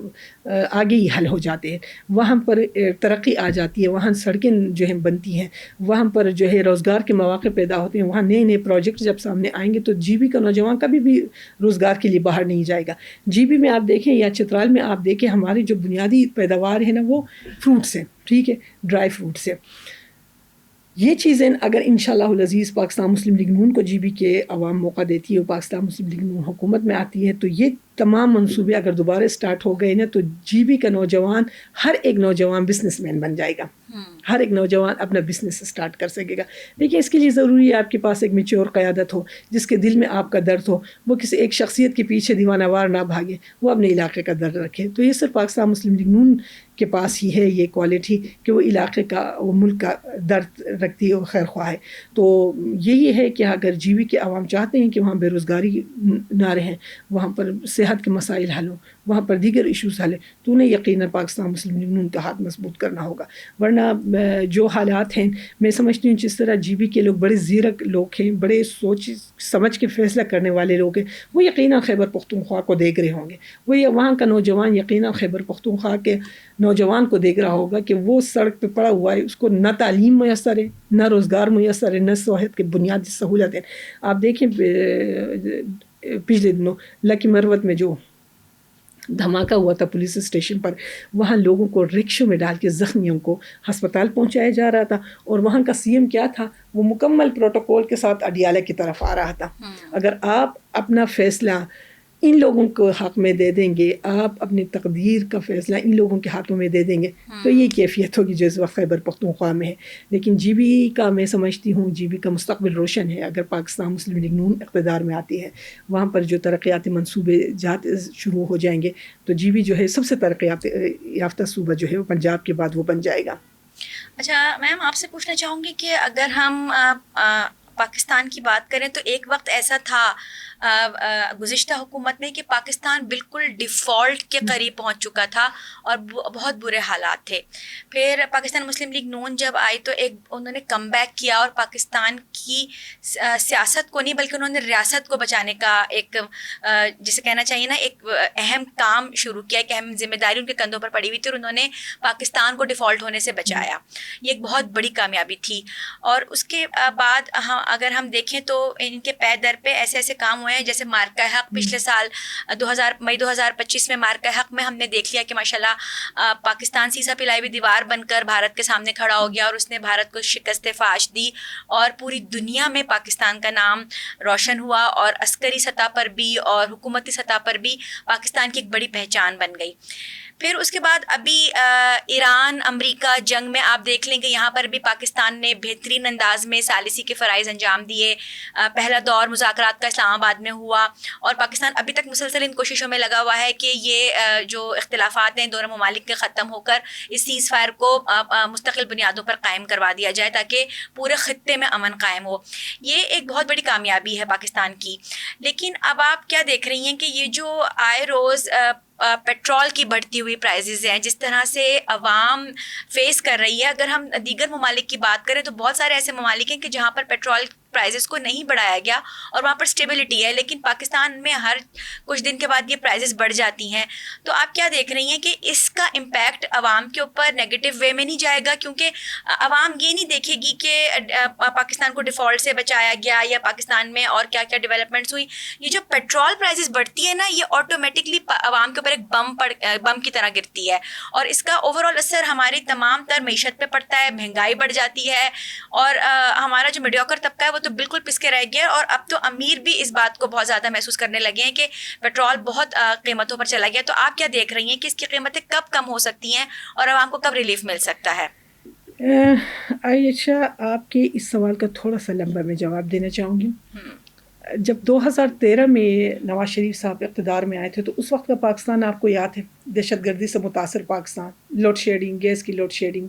آگے ہی حل ہو جاتے ہیں, وہاں پر ترقی آ جاتی ہے, وہاں سڑکیں جو ہیں بنتی ہیں, وہاں پر جو ہے روزگار کے مواقع پیدا ہوتے ہیں, وہاں نئے نئے پروجیکٹ جب سامنے آئیں گے تو جی بی کا نوجوان کبھی بھی روزگار کے لیے باہر نہیں جائے گا. جی بی میں آپ دیکھیں یا چترال میں آپ دیکھیں ہماری جو بنیادی پیداوار ہے نا وہ فروٹس ہیں. ٹھیک ہے, ڈرائی فروٹس ہیں. یہ چیزیں اگر انشاءاللہ العزیز پاکستان مسلم لیگ نون کو جی بی کے عوام موقع دیتی ہے اور پاکستان مسلم لیگ نون حکومت میں آتی ہے, تو یہ تمام منصوبے اگر دوبارہ سٹارٹ ہو گئے نا تو جی بی کا نوجوان, ہر ایک نوجوان بزنس مین بن جائے گا. ہر ایک نوجوان اپنا بزنس سٹارٹ کر سکے گا. لیکن اس کے لیے ضروری ہے آپ کے پاس ایک میچور قیادت ہو, جس کے دل میں آپ کا درد ہو, وہ کسی ایک شخصیت کے پیچھے دیوانہ وار نہ بھاگے, وہ اپنے علاقے کا درد رکھے. تو یہ صرف پاکستان مسلم لیگ نون کے پاس ہی ہے یہ کوالٹی کہ وہ علاقے کا, وہ ملک کا درد رکھتی ہے اور خیر خواہ ہے. تو یہی ہے کہ اگر جی بی کے عوام چاہتے ہیں کہ وہاں بے روزگاری نہ رہیں, وہاں پر صحت کے مسائل حل ہوں, وہاں پر دیگر ایشوز حل ہیں, تو انہیں یقیناً پاکستان مسلم لیگ نون کا ہاتھ مضبوط کرنا ہوگا. ورنہ جو حالات ہیں, میں سمجھتی ہوں جس طرح جی بی کے لوگ بڑے زیرک لوگ ہیں, بڑے سوچ سمجھ کے فیصلہ کرنے والے لوگ ہیں, وہ یقیناً خیبر پختونخوا کو دیکھ رہے ہوں گے. وہ وہاں کا نوجوان یقیناً خیبر پختونخوا کے نوجوان کو دیکھ رہا ہوگا کہ وہ سڑک پہ پڑا ہوا ہے, اس کو نہ تعلیم میسر ہے, نہ روزگار میسر ہے, نہ صحت کے بنیادی سہولت ہے. آپ دیکھیں پچھلے دنوں لکی مروت میں جو دھماکہ ہوا تھا پولیس اسٹیشن پر، وہاں لوگوں کو رکشوں میں ڈال کے زخمیوں کو ہسپتال پہنچایا جا رہا تھا، اور وہاں کا سی ایم کیا تھا، وہ مکمل پروٹوکول کے ساتھ اڈیالہ کی طرف آ رہا تھا۔ اگر آپ اپنا فیصلہ ان لوگوں کو حق میں دے دیں گے، آپ اپنی تقدیر کا فیصلہ ان لوگوں کے ہاتھوں میں دے دیں گے، تو یہ کیفیت ہوگی جو اس وقت خیبر پختونخوا میں ہے۔ لیکن جی بی کا میں سمجھتی ہوں جی بی کا مستقبل روشن ہے۔ اگر پاکستان مسلم لیگ نون اقتدار میں آتی ہے، وہاں پر جو ترقیاتی منصوبے جات شروع ہو جائیں گے، تو جی بی جو ہے سب سے ترقیات یافتہ صوبہ جو ہے وہ پنجاب کے بعد وہ بن جائے گا۔ اچھا میم، آپ سے پوچھنا چاہوں گی کہ اگر ہم پاکستان کی بات کریں تو ایک وقت ایسا تھا گزشتہ حکومت میں کہ پاکستان بالکل ڈیفالٹ کے قریب پہنچ چکا تھا اور بہت برے حالات تھے۔ پھر پاکستان مسلم لیگ نون جب آئی تو انہوں نے کم بیک کیا اور پاکستان کی سیاست کو نہیں بلکہ انہوں نے ریاست کو بچانے کا ایک جسے کہنا چاہیے نا ایک اہم کام شروع کیا، ایک اہم ذمہ داری ان کے کندھوں پر پڑی ہوئی تھی اور انہوں نے پاکستان کو ڈیفالٹ ہونے سے بچایا۔ یہ ایک بہت بڑی کامیابی تھی۔ اور اس کے بعد اگر ہم دیکھیں تو ان کے پے در پہ ایسے ایسے کام ہوئے ہیں، جیسے مارکہ حق پچھلے سال مئی 2025 میں مارکہ حق میں ہم نے دیکھ لیا کہ ماشاءاللہ پاکستان سیسا پلائی ہوئی دیوار بن کر بھارت کے سامنے کھڑا ہو گیا اور اس نے بھارت کو شکست فاش دی اور پوری دنیا میں پاکستان کا نام روشن ہوا، اور عسکری سطح پر بھی اور حکومتی سطح پر بھی پاکستان کی ایک بڑی پہچان بن گئی۔ پھر اس کے بعد ابھی ایران امریکہ جنگ میں آپ دیکھ لیں کہ یہاں پر بھی پاکستان نے بہترین انداز میں ثالثی کے فرائض انجام دیے۔ پہلا دور مذاکرات کا اسلام آباد میں ہوا اور پاکستان ابھی تک مسلسل ان کوششوں میں لگا ہوا ہے کہ یہ جو اختلافات ہیں دونوں ممالک کے ختم ہو کر اس سیز فائر کو مستقل بنیادوں پر قائم کروا دیا جائے تاکہ پورے خطے میں امن قائم ہو۔ یہ ایک بہت بڑی کامیابی ہے پاکستان کی۔ لیکن اب آپ کیا دیکھ رہی ہیں کہ یہ جو آئے روز پیٹرول کی بڑھتی ہوئی پرائزز ہیں، جس طرح سے عوام فیس کر رہی ہے، اگر ہم دیگر ممالک کی بات کریں تو بہت سارے ایسے ممالک ہیں کہ جہاں پر پیٹرول پرائزز کو نہیں بڑھایا گیا اور وہاں پر اسٹیبلٹی ہے، لیکن پاکستان میں ہر کچھ دن کے بعد یہ پرائزز بڑھ جاتی ہیں۔ تو آپ کیا دیکھ رہی ہیں کہ اس کا امپیکٹ عوام کے اوپر نیگیٹو وے میں نہیں جائے گا؟ کیونکہ عوام یہ نہیں دیکھے گی کہ پاکستان کو ڈیفالٹ سے بچایا گیا یا پاکستان میں اور کیا کیا ڈیولپمنٹس ہوئی۔ یہ جو پیٹرول پرائزز بڑھتی ہے نا، یہ آٹومیٹکلی عوام کے اوپر ایک بم کی طرح گرتی ہے اور اس کا اوور آل اثر ہماری تمام تر معیشت پہ پڑتا ہے، مہنگائی بڑھ جاتی ہے اور ہمارا جو میڈیوکر طبقہ ہے وہ تو بالکل پس کے رہ گیا ہے۔ اور اب تو امیر بھی اس بات کو بہت زیادہ محسوس کرنے لگے ہیں کہ پیٹرول بہت قیمتوں پر چلا گیا۔ تو آپ کیا دیکھ رہی ہیں کہ اس کی قیمتیں کب کم ہو سکتی ہیں اور عوام کو کب ریلیف مل سکتا ہے؟ عائشہ، آپ کے اس سوال کا تھوڑا سا لمبا میں جواب دینا چاہوں گی۔ جب 2013 میں نواز شریف صاحب اقتدار میں آئے تھے تو اس وقت کا پاکستان آپ کو یاد ہے، دہشت گردی سے متاثر پاکستان، لوڈ شیڈنگ، گیس کی لوڈ شیڈنگ،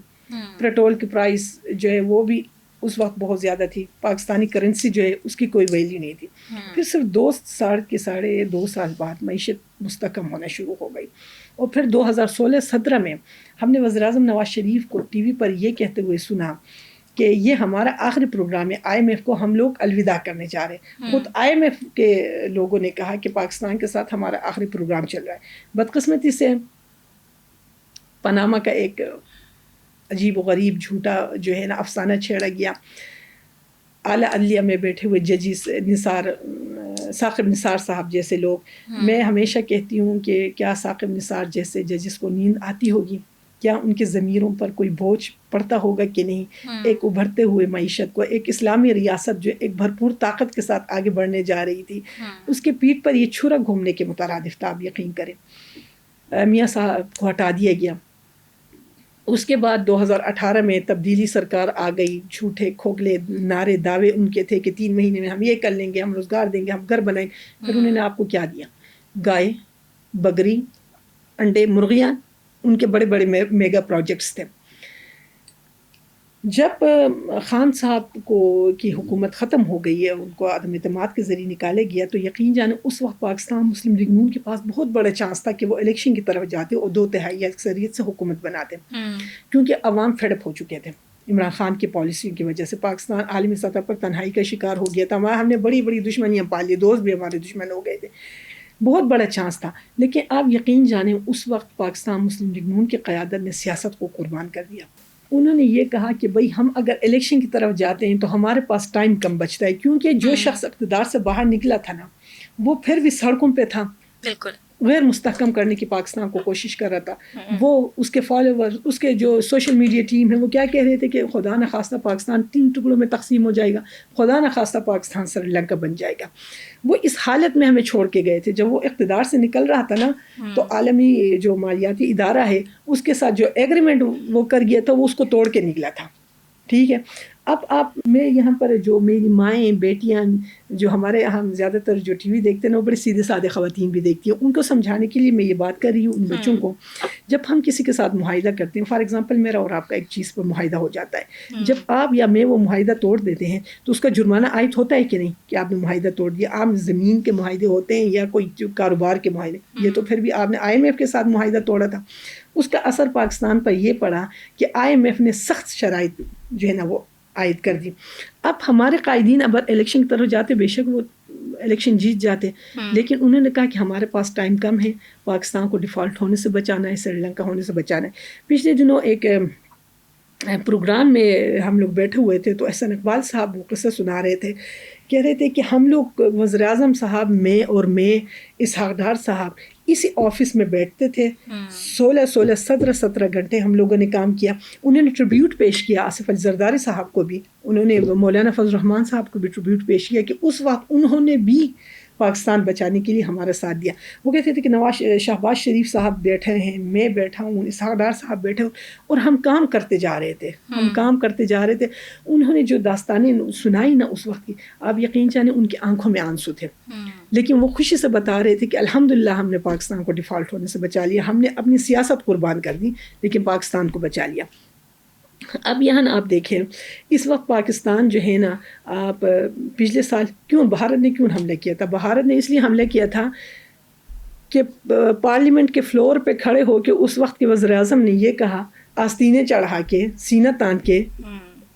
پیٹرول کی پرائس جو ہے وہ بھی اس وقت بہت زیادہ تھی، پاکستانی کرنسی جو ہے اس کی کوئی ویلیو نہیں تھی۔ پھر صرف 2 سال بعد معیشت مستحکم ہونا شروع ہو گئی، اور پھر 2016-17 میں ہم نے وزیر اعظم نواز شریف کو ٹی وی پر یہ کہتے ہوئے سنا کہ یہ ہمارا آخری پروگرام ہے، آئی ایم ایف کو ہم لوگ الوداع کرنے جا رہے ہیں۔ خود آئی ایم ایف کے لوگوں نے کہا کہ پاکستان کے ساتھ ہمارا آخری پروگرام چل رہا ہے۔ بدقسمتی سے پاناما کا ایک عجیب و غریب جھوٹا جو ہے نا افسانہ چھیڑا گیا۔ اعلیٰ عدلیہ میں بیٹھے ہوئے ججز ثاقب نثار صاحب جیسے لوگ، میں ہمیشہ کہتی ہوں کہ کیا ثاقب نثار جیسے ججز کو نیند آتی ہوگی؟ کیا ان کے ضمیروں پر کوئی بوجھ پڑتا ہوگا کہ نہیں؟ ایک ابھرتے ہوئے معیشت کو، ایک اسلامی ریاست جو ایک بھرپور طاقت کے ساتھ آگے بڑھنے جا رہی تھی، اس کے پیٹھ پر یہ چھرا گھومنے کے مترادف تھا۔ آپ یقین کریں میاں صاحب کو ہٹا دیا گیا۔ اس کے بعد 2018 میں تبدیلی سرکار آ گئی، جھوٹے کھوکھلے نعرے دعوے ان کے تھے کہ 3 مہینے میں ہم یہ کر لیں گے، ہم روزگار دیں گے، ہم گھر بنائیں گے۔ پھر انہوں نے آپ کو کیا دیا؟ گائے، بکری، انڈے، مرغیاں، ان کے بڑے بڑے میگا پروجیکٹس تھے۔ جب خان صاحب کی حکومت ختم ہو گئی ہے، ان کو عدم اعتماد کے ذریعے نکالے گیا، تو یقین جانے اس وقت پاکستان مسلم لیگ نون کے پاس بہت بڑا چانس تھا کہ وہ الیکشن کی طرف جاتے اور 2/3 اکثریت سے حکومت بناتے، کیونکہ عوام فیڈ اپ ہو چکے تھے عمران خان کی پالیسیوں کی وجہ سے۔ پاکستان عالمی سطح پر تنہائی کا شکار ہو گیا تھا، ہم نے بڑی بڑی دشمنیاں پال لی، دوست بھی ہمارے دشمن ہو گئے تھے، بہت بڑا چانس تھا۔ لیکن آپ یقین جانیں اس وقت پاکستان مسلم لیگ نون کی قیادت نے سیاست کو قربان کر دیا۔ انہوں نے یہ کہا کہ بھئی ہم اگر الیکشن کی طرف جاتے ہیں تو ہمارے پاس ٹائم کم بچتا ہے، کیونکہ جو شخص اقتدار سے باہر نکلا تھا نا وہ پھر بھی سڑکوں پہ تھا, بالکل غیر مستحکم کرنے کی پاکستان کو کوشش کر رہا تھا. وہ اس کے فالوور, اس کے جو سوشل میڈیا ٹیم ہے, وہ کیا کہہ رہے تھے کہ خدا نخواستہ پاکستان 3 ٹکڑوں میں تقسیم ہو جائے گا, خدا نخواستہ پاکستان سری لنکا بن جائے گا. وہ اس حالت میں ہمیں چھوڑ کے گئے تھے. جب وہ اقتدار سے نکل رہا تھا نا, تو عالمی جو مالیاتی ادارہ ہے اس کے ساتھ جو ایگریمنٹ وہ کر گیا تھا, وہ اس کو توڑ کے نکلا تھا. ٹھیک ہے. اب آپ میں یہاں پر جو میری مائیں بیٹیاں, جو ہمارے یہاں زیادہ تر جو ٹی وی دیکھتے ہیں وہ بڑے سیدھے سادے خواتین بھی دیکھتی ہیں, ان کو سمجھانے کے لیے میں یہ بات کر رہی ہوں ان بچوں کو. جب ہم کسی کے ساتھ معاہدہ کرتے ہیں, فار ایگزامپل میرا اور آپ کا ایک چیز پر معاہدہ ہو جاتا ہے, جب آپ یا میں وہ معاہدہ توڑ دیتے ہیں تو اس کا جرمانہ عائد ہوتا ہے کہ نہیں, کہ آپ نے معاہدہ توڑ دیا. آپ زمین کے معاہدے ہوتے ہیں یا کوئی کاروبار کے معاہدے, یہ تو پھر بھی آپ نے IMF کے ساتھ معاہدہ توڑا تھا. اس کا اثر پاکستان پر یہ پڑا کہ IMF نے سخت شرائط جو ہے نا وہ عائد کر دی. اب ہمارے قائدین اب الیکشن کی طرف جاتے, بے شک وہ الیکشن جیت جاتے, لیکن انہوں نے کہا کہ ہمارے پاس ٹائم کم ہے, پاکستان کو ڈیفالٹ ہونے سے بچانا ہے, سری لنکا ہونے سے بچانا ہے. پچھلے دنوں ایک پروگرام میں ہم لوگ بیٹھے ہوئے تھے, تو احسان اقبال صاحب وہ قصہ سنا رہے تھے, کہہ رہے تھے کہ ہم لوگ وزیر اعظم صاحب میں اسحاق ڈار صاحب اسی آفس میں بیٹھتے تھے, 17 گھنٹے ہم لوگوں نے کام کیا. انہوں نے ٹریبیوٹ پیش کیا آصف علی زرداری صاحب کو بھی, انہوں نے مولانا فضل الرحمان صاحب کو بھی ٹریبیوٹ پیش کیا کہ اس وقت انہوں نے بھی پاکستان بچانے کے لیے ہمارا ساتھ دیا. وہ کہتے تھے کہ شہباز شریف صاحب بیٹھے ہیں, میں بیٹھا ہوں, اسحاق ڈار صاحب بیٹھے ہوں, اور ہم کام کرتے جا رہے تھے. انہوں نے جو داستانیں سنائی نا اس وقت کی, آپ یقین جانیں ان کی آنکھوں میں آنسو تھے, لیکن وہ خوشی سے بتا رہے تھے کہ الحمدللہ ہم نے پاکستان کو ڈیفالٹ ہونے سے بچا لیا, ہم نے اپنی سیاست قربان کر دی لیکن پاکستان کو بچا لیا. اب یہاں آپ دیکھیں اس وقت پاکستان جو ہے نا, آپ پچھلے سال بھارت نے کیوں حملہ کیا تھا؟ بھارت نے اس لیے حملہ کیا تھا کہ پارلیمنٹ کے فلور پہ کھڑے ہو کے اس وقت کے وزیر اعظم نے یہ کہا, آستینے چڑھا کے, سینہ تان کے,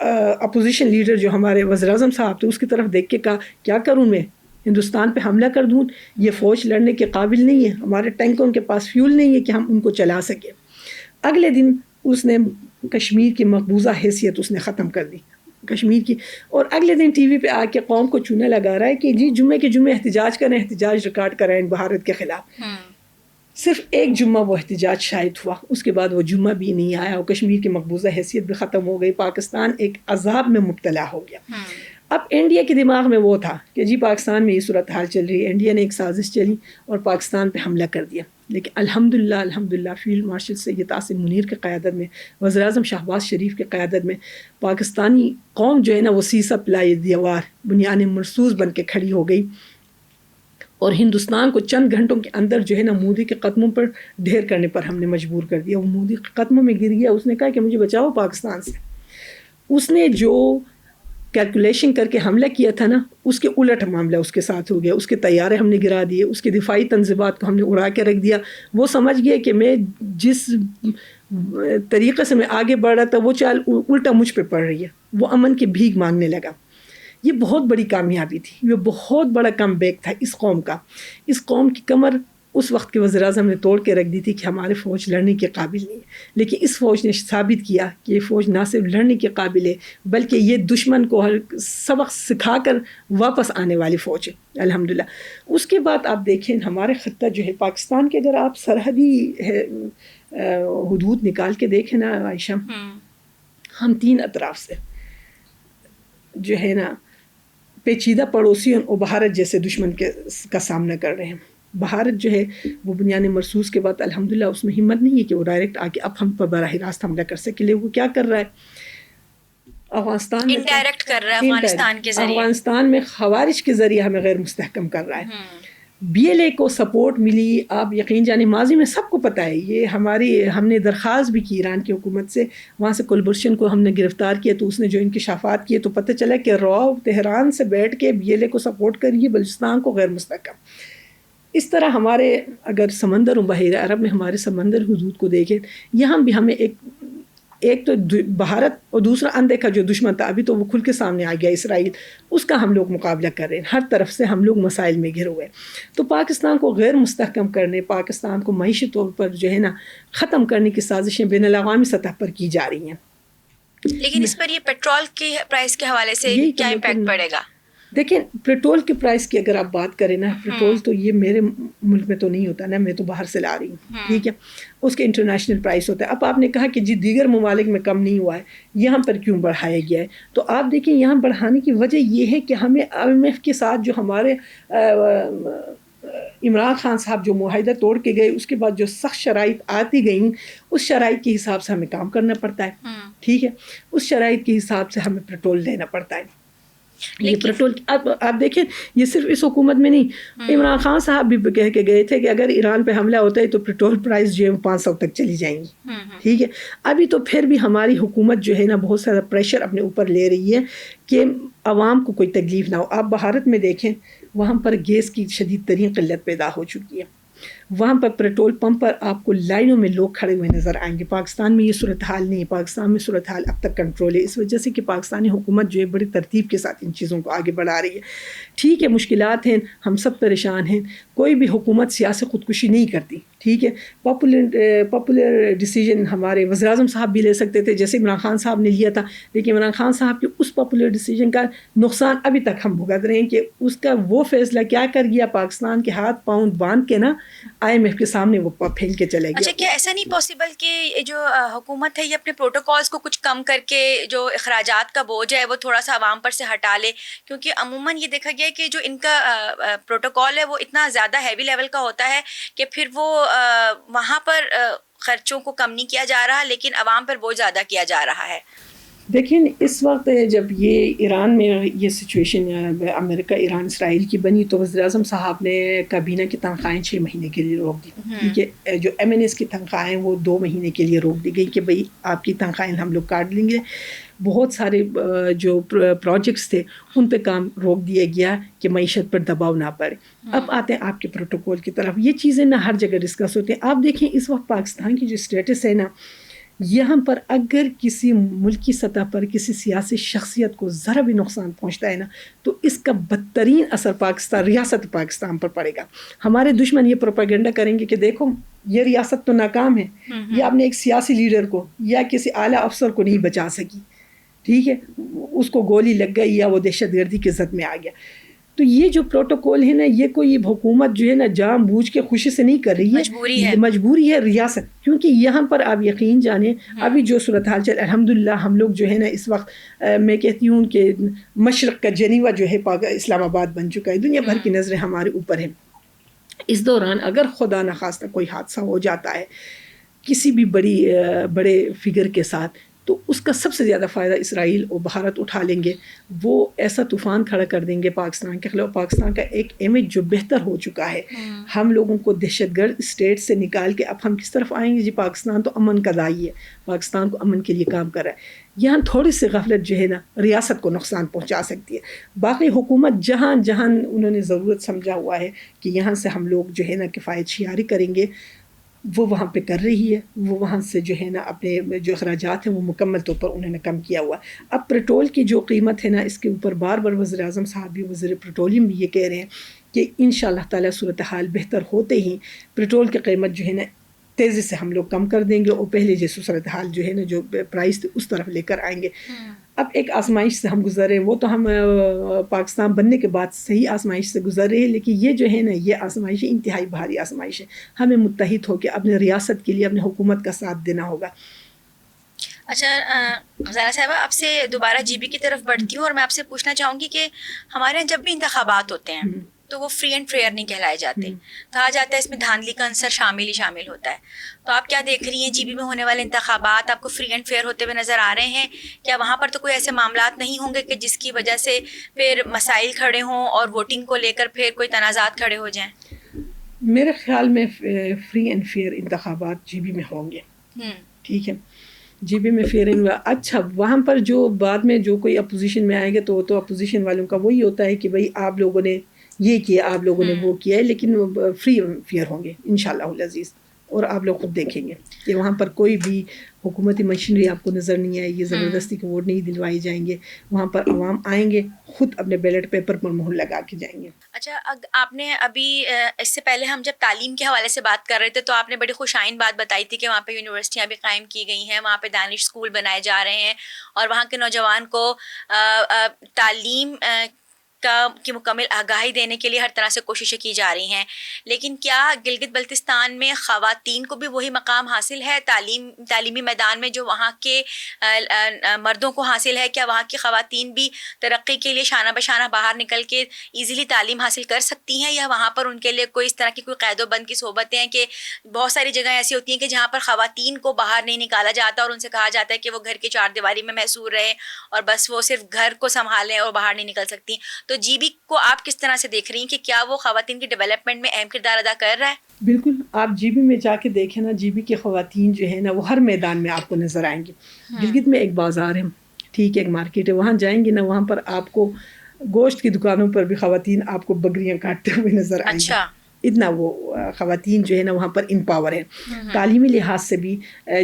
اپوزیشن لیڈر جو ہمارے وزیر اعظم صاحب تھے اس کی طرف دیکھ کے کہا کیا کروں میں, ہندوستان پہ حملہ کر دوں, یہ فوج لڑنے کے قابل نہیں ہے, ہمارے ٹینکوں کے پاس فیول نہیں ہے کہ ہم ان کو چلا سکیں. اگلے دن اس نے کشمیر کی مقبوضہ حیثیت اس نے ختم کر دی کشمیر کی, اور اگلے دن ٹی وی پہ آ کے قوم کو چونا لگا رہا ہے کہ جی جمعے کے جمعے احتجاج کریں, احتجاج ریکارڈ کرائیں بھارت کے خلاف. صرف ایک جمعہ وہ احتجاج شاید ہوا, اس کے بعد وہ جمعہ بھی نہیں آیا, اور کشمیر کی مقبوضہ حیثیت بھی ختم ہو گئی, پاکستان ایک عذاب میں مبتلا ہو گیا. اب انڈیا کے دماغ میں وہ تھا کہ جی پاکستان میں یہ صورتحال چل رہی ہے, انڈیا نے ایک سازش چلی اور پاکستان پہ حملہ کر دیا. لیکن الحمدللہ فیلڈ مارشل سید آصم منیر کی قیادت میں, وزیر اعظم شہباز شریف کی قیادت میں پاکستانی قوم جو ہے نا وہ سیسا پلائے دیوار بنیان مرصوص بن کے کھڑی ہو گئی, اور ہندوستان کو چند گھنٹوں کے اندر جو ہے نا مودی کے قدموں پر ڈھیر کرنے پر ہم نے مجبور کر دیا. وہ مودی کے قدموں میں گر گیا, اس نے کہا کہ مجھے بچاؤ پاکستان سے. اس نے جو کیلکولیشن کر کے حملہ کیا تھا نا, اس کے الٹ معاملہ اس کے ساتھ ہو گیا. اس کے طیارے ہم نے گرا دیے, اس کے دفاعی تنصیبات کو ہم نے اڑا کے رکھ دیا. وہ سمجھ گیا کہ میں جس طریقے سے میں آگے بڑھ رہا تھا وہ چال الٹا مجھ پہ پڑ رہی ہے. وہ امن کی بھیک مانگنے لگا. یہ بہت بڑی کامیابی تھی, یہ بہت بڑا کم بیک تھا اس قوم کا. اس قوم کی کمر اس وقت کے وزیر اعظم نے توڑ کے رکھ دی تھی کہ ہمارے فوج لڑنے کے قابل نہیں ہے, لیکن اس فوج نے ثابت کیا کہ یہ فوج نہ صرف لڑنے کے قابل ہے بلکہ یہ دشمن کو سبق سکھا کر واپس آنے والی فوج ہے الحمدللہ. اس کے بعد آپ دیکھیں ہمارے خطہ جو ہے پاکستان کے, اگر آپ سرحدی حدود نکال کے دیکھیں نا عائشہ, ہم 3 اطراف سے جو ہے نا پیچیدہ پڑوسیوں اور بھارت جیسے دشمن کا سامنا کر رہے ہیں. بھارت جو ہے وہ بنیان مرصوص کے بعد الحمدللہ اس میں ہمت نہیں ہے کہ وہ ڈائریکٹ آ کے اب ہم پر براہ راست حملہ کر سکے. وہ کیا کر رہا ہے, افغانستان میں انڈائریکٹ کر رہا ہے, افغانستان کے ذریعے, افغانستان میں خوارج کے ذریعے ہمیں غیر مستحکم کر رہا ہے. BLA کو سپورٹ ملی, آپ یقین جانے ماضی میں سب کو پتہ ہے یہ ہم نے درخواست بھی کی ایران کی حکومت سے, وہاں سے کلبھوشن کو ہم نے گرفتار کیا تو اس نے جو انکشافات کیے تو پتہ چلا کہ تہران سے بیٹھ کے BLA کو سپورٹ کریے بلوچستان کو غیر مستحکم. اس طرح ہمارے اگر سمندر و بحیرہ عرب میں ہمارے سمندر حدود کو دیکھیں, یہاں بھی ہمیں ایک تو بھارت اور دوسرا اندیکھا جو دشمن تھا, ابھی تو وہ کھل کے سامنے آ گیا اسرائیل, اس کا ہم لوگ مقابلہ کر رہے ہیں. ہر طرف سے ہم لوگ مسائل میں گھرے ہوئے. تو پاکستان کو غیر مستحکم کرنے, پاکستان کو معیشی طور پر جو ہے نا ختم کرنے کی سازشیں بین الاقوامی سطح پر کی جا رہی ہیں. لیکن اس پر یہ پیٹرول کے پرائس کے حوالے سے کیا امپیکٹ پڑے گا؟ دیکھیں پیٹرول کے پرائس کی اگر آپ بات کریں نا، پیٹرول تو یہ میرے ملک میں تو نہیں ہوتا نا، میں تو باہر سے لا رہی ہوں، ٹھیک ہے، اس کے انٹرنیشنل پرائس ہوتا ہے. اب آپ نے کہا کہ جی دیگر ممالک میں کم نہیں ہوا ہے، یہاں پر کیوں بڑھایا گیا ہے؟ تو آپ دیکھیں یہاں بڑھانے کی وجہ یہ ہے کہ ہمیں IMF کے ساتھ جو ہمارے عمران خان صاحب جو معاہدہ توڑ کے گئے، اس کے بعد جو سخت شرائط آتی گئیں، اس شرائط کے حساب سے ہمیں کام کرنا پڑتا ہے، ٹھیک ہے، اس شرائط کے حساب سے ہمیں پیٹرول لینا پڑتا ہے. یہ پیٹرول اب آپ دیکھیں یہ صرف اس حکومت میں نہیں، عمران خان صاحب بھی کہہ کے گئے تھے کہ اگر ایران پہ حملہ ہوتا ہے تو پیٹرول پرائس جو ہے 500 تک چلی جائیں گی، ٹھیک ہے. ابھی تو پھر بھی ہماری حکومت جو ہے نا بہت سارا پریشر اپنے اوپر لے رہی ہے کہ عوام کو کوئی تکلیف نہ ہو. آپ بھارت میں دیکھیں وہاں پر گیس کی شدید ترین قلت پیدا ہو چکی ہے، وہاں پر پیٹرول پمپ پر آپ کو لائنوں میں لوگ کھڑے ہوئے نظر آئیں گے. پاکستان میں یہ صورتحال نہیں ہے، پاکستان میں صورتحال اب تک کنٹرول ہے، اس وجہ سے کہ پاکستانی حکومت جو ہے بڑی ترتیب کے ساتھ ان چیزوں کو آگے بڑھا رہی ہے. ٹھیک ہے مشکلات ہیں، ہم سب پریشان ہیں، کوئی بھی حکومت سیاسی خودکشی نہیں کرتی، ٹھیک ہے. پاپولر ڈیسیجن ہمارے وزیر اعظم صاحب بھی لے سکتے تھے جیسے عمران خان صاحب نے لیا تھا، لیکن عمران خان صاحب کے اس پاپولر ڈیسیجن کا نقصان ابھی تک ہم بھگت رہے ہیں کہ اس کا وہ فیصلہ کیا کر گیا، پاکستان کے ہاتھ پاؤں باندھ کے نا IMF کے سامنے وہ پھیل کے چلے گیا. اچھا کیا ایسا نہیں پاسبل کہ جو حکومت ہے یہ اپنے پروٹوکولز کو کچھ کم کر کے جو اخراجات کا بوجھ ہے وہ تھوڑا سا عوام پر سے ہٹا لے؟ کیونکہ عموماً یہ دیکھا گیا ہے کہ جو ان کا پروٹوکول ہے وہ اتنا زیادہ ہیوی لیول کا ہوتا ہے کہ پھر وہ وہاں پر خرچوں کو کم نہیں کیا جا رہا لیکن عوام پر بوجھ زیادہ کیا جا رہا ہے. دیکھیں اس وقت جب یہ ایران میں یہ سچویشن امریکہ ایران اسرائیل کی بنی تو وزیر اعظم صاحب نے کابینہ کی تنخواہیں 6 مہینے کے لیے روک دی، ٹھیک ہے. جو MNS کی تنخواہیں وہ 2 مہینے کے لیے روک دی گئی کہ بھئی آپ کی تنخواہیں ہم لوگ کاٹ لیں گے. بہت سارے جو پروجیکٹس تھے ان پہ کام روک دیا گیا کہ معیشت پر دباؤ نہ پڑے. اب آتے ہیں آپ کے پروٹوکول کی طرف. یہ چیزیں نہ ہر جگہ ڈسکس ہوتے ہیں. آپ دیکھیں اس وقت پاکستان کی جو اسٹیٹس ہے نا، یہاں پر اگر کسی ملکی سطح پر کسی سیاسی شخصیت کو ذرا بھی نقصان پہنچتا ہے نا تو اس کا بدترین اثر پاکستان ریاست پاکستان پر پڑے گا. ہمارے دشمن یہ پروپیگنڈا کریں گے کہ دیکھو یہ ریاست تو ناکام ہے، یہ آپ نے ایک سیاسی لیڈر کو یا کسی اعلیٰ افسر کو نہیں بچا سکی، ٹھیک ہے، اس کو گولی لگ گئی یا وہ دہشت گردی کی زد میں آ گیا. تو یہ جو پروٹوکول ہے نا یہ کوئی حکومت جو ہے نا جان بوجھ کے خوشی سے نہیں کر رہی ہے، مجبوری ہے ریاست. کیونکہ یہاں پر آپ یقین جانیں ابھی جو صورتحال چل الحمدللہ ہم لوگ جو ہے نا اس وقت میں کہتی ہوں کہ مشرق کا جنیوا جو ہے اسلام آباد بن چکا ہے، دنیا بھر کی نظریں ہمارے اوپر ہیں. اس دوران اگر خدا نخواستہ کوئی حادثہ ہو جاتا ہے کسی بھی بڑے فگر کے ساتھ تو اس کا سب سے زیادہ فائدہ اسرائیل اور بھارت اٹھا لیں گے. وہ ایسا طوفان کھڑا کر دیں گے پاکستان کے خلاف. پاکستان کا ایک امیج جو بہتر ہو چکا ہے، ہم لوگوں کو دہشت گرد اسٹیٹ سے نکال کے اب ہم کس طرف آئیں گے؟ جی پاکستان تو امن کا داعی ہے، پاکستان کو امن کے لیے کام کر رہا ہے. یہاں تھوڑی سی غفلت جو ہے نا ریاست کو نقصان پہنچا سکتی ہے. باقی حکومت جہاں جہاں انہوں نے ضرورت سمجھا ہوا ہے کہ یہاں سے ہم لوگ جو ہے نا کفایت شیاری کریں گے وہ وہاں پہ کر رہی ہے. وہ وہاں سے جو ہے نا اپنے جو اخراجات ہیں وہ مکمل طور پر انہوں نے کم کیا ہوا. اب پیٹرول کی جو قیمت ہے نا اس کے اوپر بار بار وزیر اعظم صاحب بھی، وزیر پیٹرولیم بھی یہ کہہ رہے ہیں کہ انشاءاللہ تعالیٰ صورتحال بہتر ہوتے ہی پیٹرول کی قیمت جو ہے نا تیزی سے ہم لوگ کم کر دیں گے اور پہلے جیسے صورتحال جو ہے نا جو پرائس تھے اس طرف لے کر آئیں گے. اب ایک آزمائش سے ہم گزر رہے ہیں، وہ تو ہم پاکستان بننے کے بعد صحیح آزمائش سے گزر رہے ہیں، لیکن یہ جو ہے نا یہ آزمائش انتہائی بھاری آزمائش ہے. ہمیں متحد ہو کے اپنے ریاست کے لیے اپنے حکومت کا ساتھ دینا ہوگا. اچھا زہرا صاحبہ آپ سے دوبارہ GB کی طرف بڑھتی ہوں اور میں آپ سے پوچھنا چاہوں گی کہ ہمارے یہاں جب بھی انتخابات ہوتے ہیں تو وہ فری اینڈ فیئر نہیں کہلائے جاتے، کہا جاتا ہے اس میں دھاندلی کا عنصر شامل ہوتا ہے. تو آپ کیا دیکھ رہی ہیں GB میں ہونے والے انتخابات آپ کو فری اینڈ فیئر ہوتے ہوئے نظر آ رہے ہیں؟ کیا وہاں پر تو کوئی ایسے معاملات نہیں ہوں گے کہ جس کی وجہ سے پھر مسائل کھڑے ہوں اور ووٹنگ کو لے کر پھر کوئی تنازعات کھڑے ہو جائیں؟ میرے خیال میں فری اینڈ فیئر انتخابات GB میں ہوں گے، ٹھیک ہے. GB میں فیئر اینڈ اچھا وہاں پر جو بعد میں جو کوئی اپوزیشن میں آئے گا تو اپوزیشن والوں کا وہی ہوتا ہے کہ بھئی آپ لوگوں نے یہ کیا، آپ لوگوں نے وہ کیا ہے، لیکن فری فیئر ہوں گے انشاءاللہ العزیز. اور آپ لوگ خود دیکھیں گے کہ وہاں پر کوئی بھی حکومتی مشینری آپ کو نظر نہیں آئے گی، زبردستی کے ووٹ نہیں دلوائے جائیں گے. وہاں پر عوام آئیں گے خود اپنے بیلٹ پیپر پر مہر لگا کے جائیں گے. اچھا آپ نے ابھی اس سے پہلے ہم جب تعلیم کے حوالے سے بات کر رہے تھے تو آپ نے بڑی خوشائن بات بتائی تھی کہ وہاں پہ یونیورسٹیاں بھی قائم کی گئی ہیں، وہاں پہ دانش اسکول بنائے جا رہے ہیں اور وہاں کے نوجوان کو تعلیم کی مکمل آگاہی دینے کے لیے ہر طرح سے کوششیں کی جا رہی ہیں، لیکن کیا گلگت بلتستان میں خواتین کو بھی وہی مقام حاصل ہے تعلیمی میدان میں جو وہاں کے مردوں کو حاصل ہے؟ کیا وہاں کی خواتین بھی ترقی کے لیے شانہ بشانہ باہر نکل کے ایزیلی تعلیم حاصل کر سکتی ہیں، یا وہاں پر ان کے لیے کوئی اس طرح کی کوئی قید و بند کی صحبتیں ہیں کہ بہت ساری جگہیں ایسی ہوتی ہیں کہ جہاں پر خواتین کو باہر نہیں نکالا جاتا اور ان سے کہا جاتا ہے کہ وہ گھر کی چار دیواری میں محصور رہیں اور بس وہ صرف گھر کو سنبھالیں اور باہر نہیں نکل سکتی؟ تو جی بی کو آپ کس طرح سے دیکھ رہی ہیں کہ کیا وہ خواتین کی ڈیولپمنٹ میں اہم کردار ادا کر رہا ہے؟ بالکل، آپ جی بی میں جا کے دیکھیں نا، جی بی کی خواتین جو ہے نا وہ ہر میدان میں آپ کو نظر آئیں گی. گلگت میں ایک بازار ہے، ٹھیک ہے، ایک مارکیٹ ہے، وہاں جائیں گے نا، وہاں پر آپ کو گوشت کی دکانوں پر بھی خواتین آپ کو بکریاں کاٹتے ہوئے نظر آئیں گی. اتنا وہ خواتین جو ہے نا وہاں پر امپاور ہے. تعلیمی لحاظ سے بھی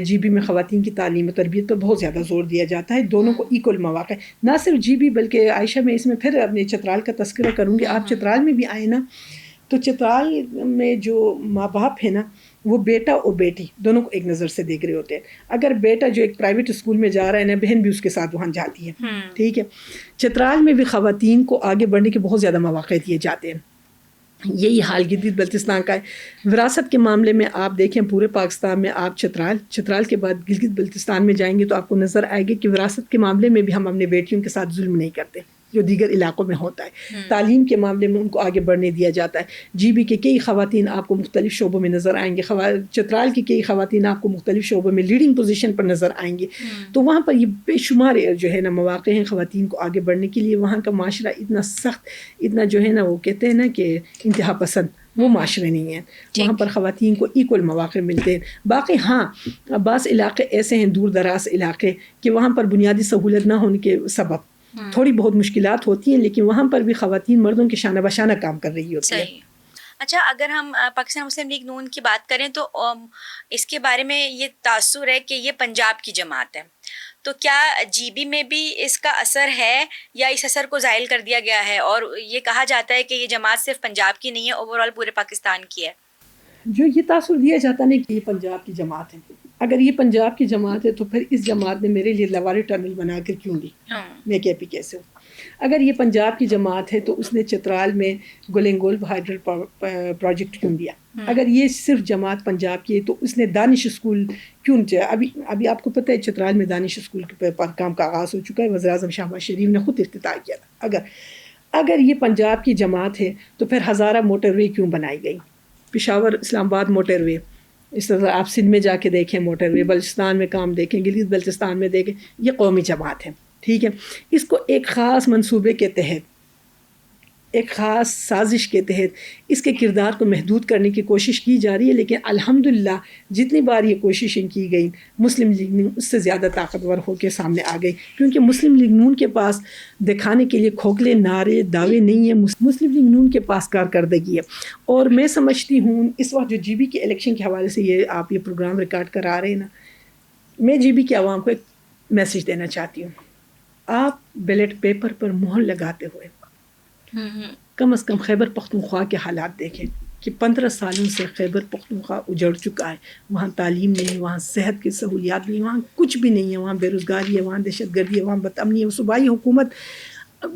جی بی میں خواتین کی تعلیم و تربیت پر بہت زیادہ زور دیا جاتا ہے. دونوں کو ایکول مواقع، نہ صرف جی بی بلکہ عائشہ میں اس میں پھر اپنے چترال کا تذکرہ کروں گی. آپ چترال میں بھی آئے نا، تو چترال میں جو ماں باپ ہے نا، وہ بیٹا اور بیٹی دونوں کو ایک نظر سے دیکھ رہے ہوتے ہیں. اگر بیٹا جو ایک پرائیویٹ اسکول میں جا رہا ہے نا، بہن بھی اس کے ساتھ وہاں جاتی ہے، ٹھیک ہے. چترال میں بھی خواتین کو آگے بڑھنے کے بہت زیادہ مواقع دیے جاتے ہیں. یہی حال گلگت بلتستان کا ہے. وراثت کے معاملے میں آپ دیکھیں پورے پاکستان میں، آپ چترال کے بعد گلگت بلتستان میں جائیں گے تو آپ کو نظر آئے گی کہ وراثت کے معاملے میں بھی ہم اپنے بیٹیوں کے ساتھ ظلم نہیں کرتے جو دیگر علاقوں میں ہوتا ہے. تعلیم کے معاملے میں ان کو آگے بڑھنے دیا جاتا ہے. جی بی کے کئی خواتین آپ کو مختلف شعبوں میں نظر آئیں گے. چترال کی کئی خواتین آپ کو مختلف شعبوں میں لیڈنگ پوزیشن پر نظر آئیں گی. تو وہاں پر یہ بے شمار جو ہے نا مواقع ہیں خواتین کو آگے بڑھنے کے لیے. وہاں کا معاشرہ اتنا سخت، اتنا جو ہے نا وہ کہتے ہیں نا کہ انتہا پسند وہ معاشرے نہیں ہیں. وہاں پر خواتین کو ایکول مواقع ملتے ہیں. باقی ہاں بعض علاقے ایسے ہیں، دور دراز علاقے، کہ وہاں پر بنیادی سہولت نہ ہونے کے سبب تھوڑی بہت مشکلات ہوتی ہیں، لیکن وہاں پر بھی خواتین مردوں کے شانہ بشانہ کام کر رہی ہوتی ہے. اچھا، اگر ہم پاکستان مسلم لیگ نون کی بات کریں تو اس کے بارے میں یہ تاثر ہے کہ یہ پنجاب کی جماعت ہے، تو کیا جی بی میں بھی اس کا اثر ہے یا اس اثر کو زائل کر دیا گیا ہے؟ اور یہ کہا جاتا ہے کہ یہ جماعت صرف پنجاب کی نہیں ہے، اوور آل پورے پاکستان کی ہے. جو یہ تاثر دیا جاتا نہیں کہ یہ پنجاب کی جماعت ہے. اگر یہ پنجاب کی جماعت ہے تو پھر اس جماعت نے میرے لیے لواری ٹنل بنا کر کیوں دی؟ میں کے پی کیسے ہوں؟ اگر یہ پنجاب کی جماعت ہے تو اس نے چترال میں گولنگول ہائیڈرل پروجیکٹ کیوں دیا؟ اگر یہ صرف جماعت پنجاب کی ہے تو اس نے دانش اسکول کیوں چاہا؟ ابھی آپ کو پتہ ہے چترال میں دانش اسکول کے کام کا آغاز ہو چکا ہے. وزیر اعظم شہباز شریف نے خود افتتاح کیا تھا. اگر یہ پنجاب کی جماعت ہے تو پھر ہزارہ موٹر وے کیوں بنائی گئی؟ پشاور اسلام آباد موٹر وے، اس طرح آپ سندھ میں جا کے دیکھیں موٹر وے، بلوچستان میں کام دیکھیں، گلگت بلتستان میں دیکھیں. یہ قومی جماعت ہے، ٹھیک ہے. اس کو ایک خاص منصوبے کے تحت، ایک خاص سازش کے تحت اس کے کردار کو محدود کرنے کی کوشش کی جا رہی ہے. لیکن الحمدللہ جتنی بار یہ کوششیں کی گئیں، مسلم لیگ نون اس سے زیادہ طاقتور ہو کے سامنے آ گئی، کیونکہ مسلم لیگ نون کے پاس دکھانے کے لیے کھوکھلے نعرے دعوے نہیں ہیں. مسلم لیگ نون کے پاس کارکردگی ہے. اور میں سمجھتی ہوں اس وقت جو جی بی کے الیکشن کے حوالے سے آپ یہ پروگرام ریکارڈ کرا رہے ہیں نا، میں جی بی کے عوام کو ایک میسیج دینا چاہتی ہوں. آپ بیلٹ پیپر پر مہر لگاتے ہوئے کم از کم خیبر پختونخوا کے حالات دیکھیں کہ 15 سالوں سے خیبر پختونخوا اجڑ چکا ہے. وہاں تعلیم نہیں، وہاں صحت کی سہولیات نہیں، وہاں کچھ بھی نہیں ہے. وہاں بے روزگاری ہے، وہاں دہشت گردی ہے، وہاں بدامنی ہے. صوبائی حکومت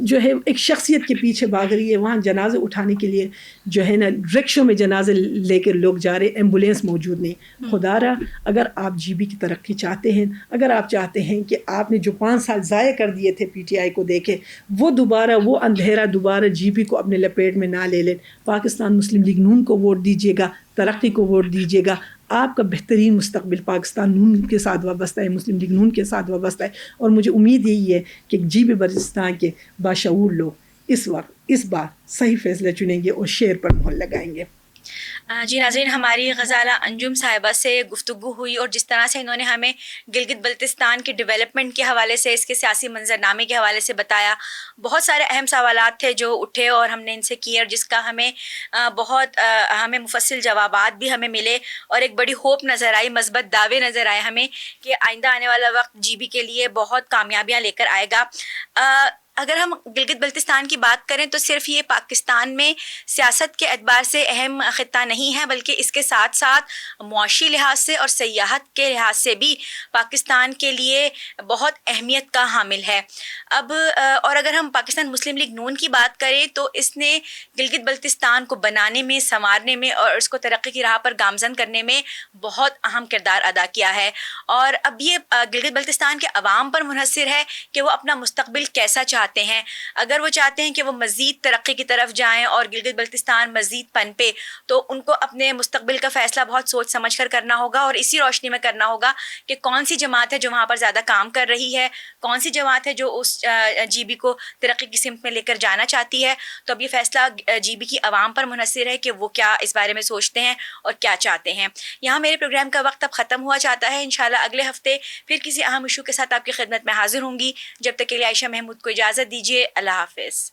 جو ہے ایک شخصیت کے پیچھے بھاگ رہی ہے. وہاں جنازے اٹھانے کے لیے جو ہے نا رکشوں میں جنازے لے کر لوگ جا رہے، ایمبولینس موجود نہیں. خدا را اگر آپ جی بی کی ترقی چاہتے ہیں، اگر آپ چاہتے ہیں کہ آپ نے جو 5 سال ضائع کر دیے تھے پی ٹی آئی کو دیکھے، وہ دوبارہ وہ اندھیرا دوبارہ جی بی کو اپنے لپیٹ میں نہ لے لیں، پاکستان مسلم لیگ نون کو ووٹ دیجیے گا، ترقی کو ووٹ دیجیے گا. آپ کا بہترین مستقبل پاکستان نون کے ساتھ وابستہ ہے، مسلم لیگ نون کے ساتھ وابستہ ہے. اور مجھے امید یہی ہے کہ جی بی بلوچستان کے باشعور لوگ اس بار صحیح فیصلہ چنیں گے اور شیر پر مہر لگائیں گے. جی ناظرین، ہماری غزالہ انجم صاحبہ سے گفتگو ہوئی اور جس طرح سے انہوں نے ہمیں گلگت بلتستان کی ڈیولپمنٹ کے حوالے سے، اس کے سیاسی منظرنامے کے حوالے سے بتایا. بہت سارے اہم سوالات تھے جو اٹھے اور ہم نے ان سے کیے، اور جس کا ہمیں مفصل جوابات بھی ہمیں ملے، اور ایک بڑی ہوپ نظر آئی، مثبت دعوے نظر آئے ہمیں کہ آئندہ آنے والا وقت جی بی کے لیے بہت کامیابیاں لے کر آئے گا. اگر ہم گلگت بلتستان کی بات کریں تو صرف یہ پاکستان میں سیاست کے اعتبار سے اہم خطہ نہیں ہے، بلکہ اس کے ساتھ ساتھ معاشی لحاظ سے اور سیاحت کے لحاظ سے بھی پاکستان کے لیے بہت اہمیت کا حامل ہے۔ اب اور اگر ہم پاکستان مسلم لیگ نون کی بات کریں تو اس نے گلگت بلتستان کو بنانے میں، سنوارنے میں اور اس کو ترقی کی راہ پر گامزن کرنے میں بہت اہم کردار ادا کیا ہے، اور اب یہ گلگت بلتستان کے عوام پر منحصر ہے کہ وہ اپنا مستقبل کیسا چاہتے ہیں۔ اگر وہ چاہتے ہیں کہ وہ مزید ترقی کی طرف جائیں اور گلگت بلتستان مزید پنپے، تو ان کو اپنے مستقبل کا فیصلہ بہت سوچ سمجھ کر کرنا ہوگا، اور اسی روشنی میں کرنا ہوگا کہ کون سی جماعت ہے جو وہاں پر زیادہ کام کر رہی ہے، کون سی جماعت ہے جو اس جی بی کو ترقی کی سمت میں لے کر جانا چاہتی ہے۔ تو اب یہ فیصلہ جی بی کی عوام پر منحصر ہے کہ وہ کیا اس بارے میں سوچتے ہیں اور کیا چاہتے ہیں۔ یہاں میرے پروگرام کا وقت اب ختم ہوا چاہتا ہے، انشاءاللہ اگلے ہفتے پھر کسی اہم ایشو کے ساتھ آپ کی خدمت میں حاضر ہوں گی۔ جب تک کے لیے عائشہ محمود کو اجازت دیجیے، اللہ حافظ۔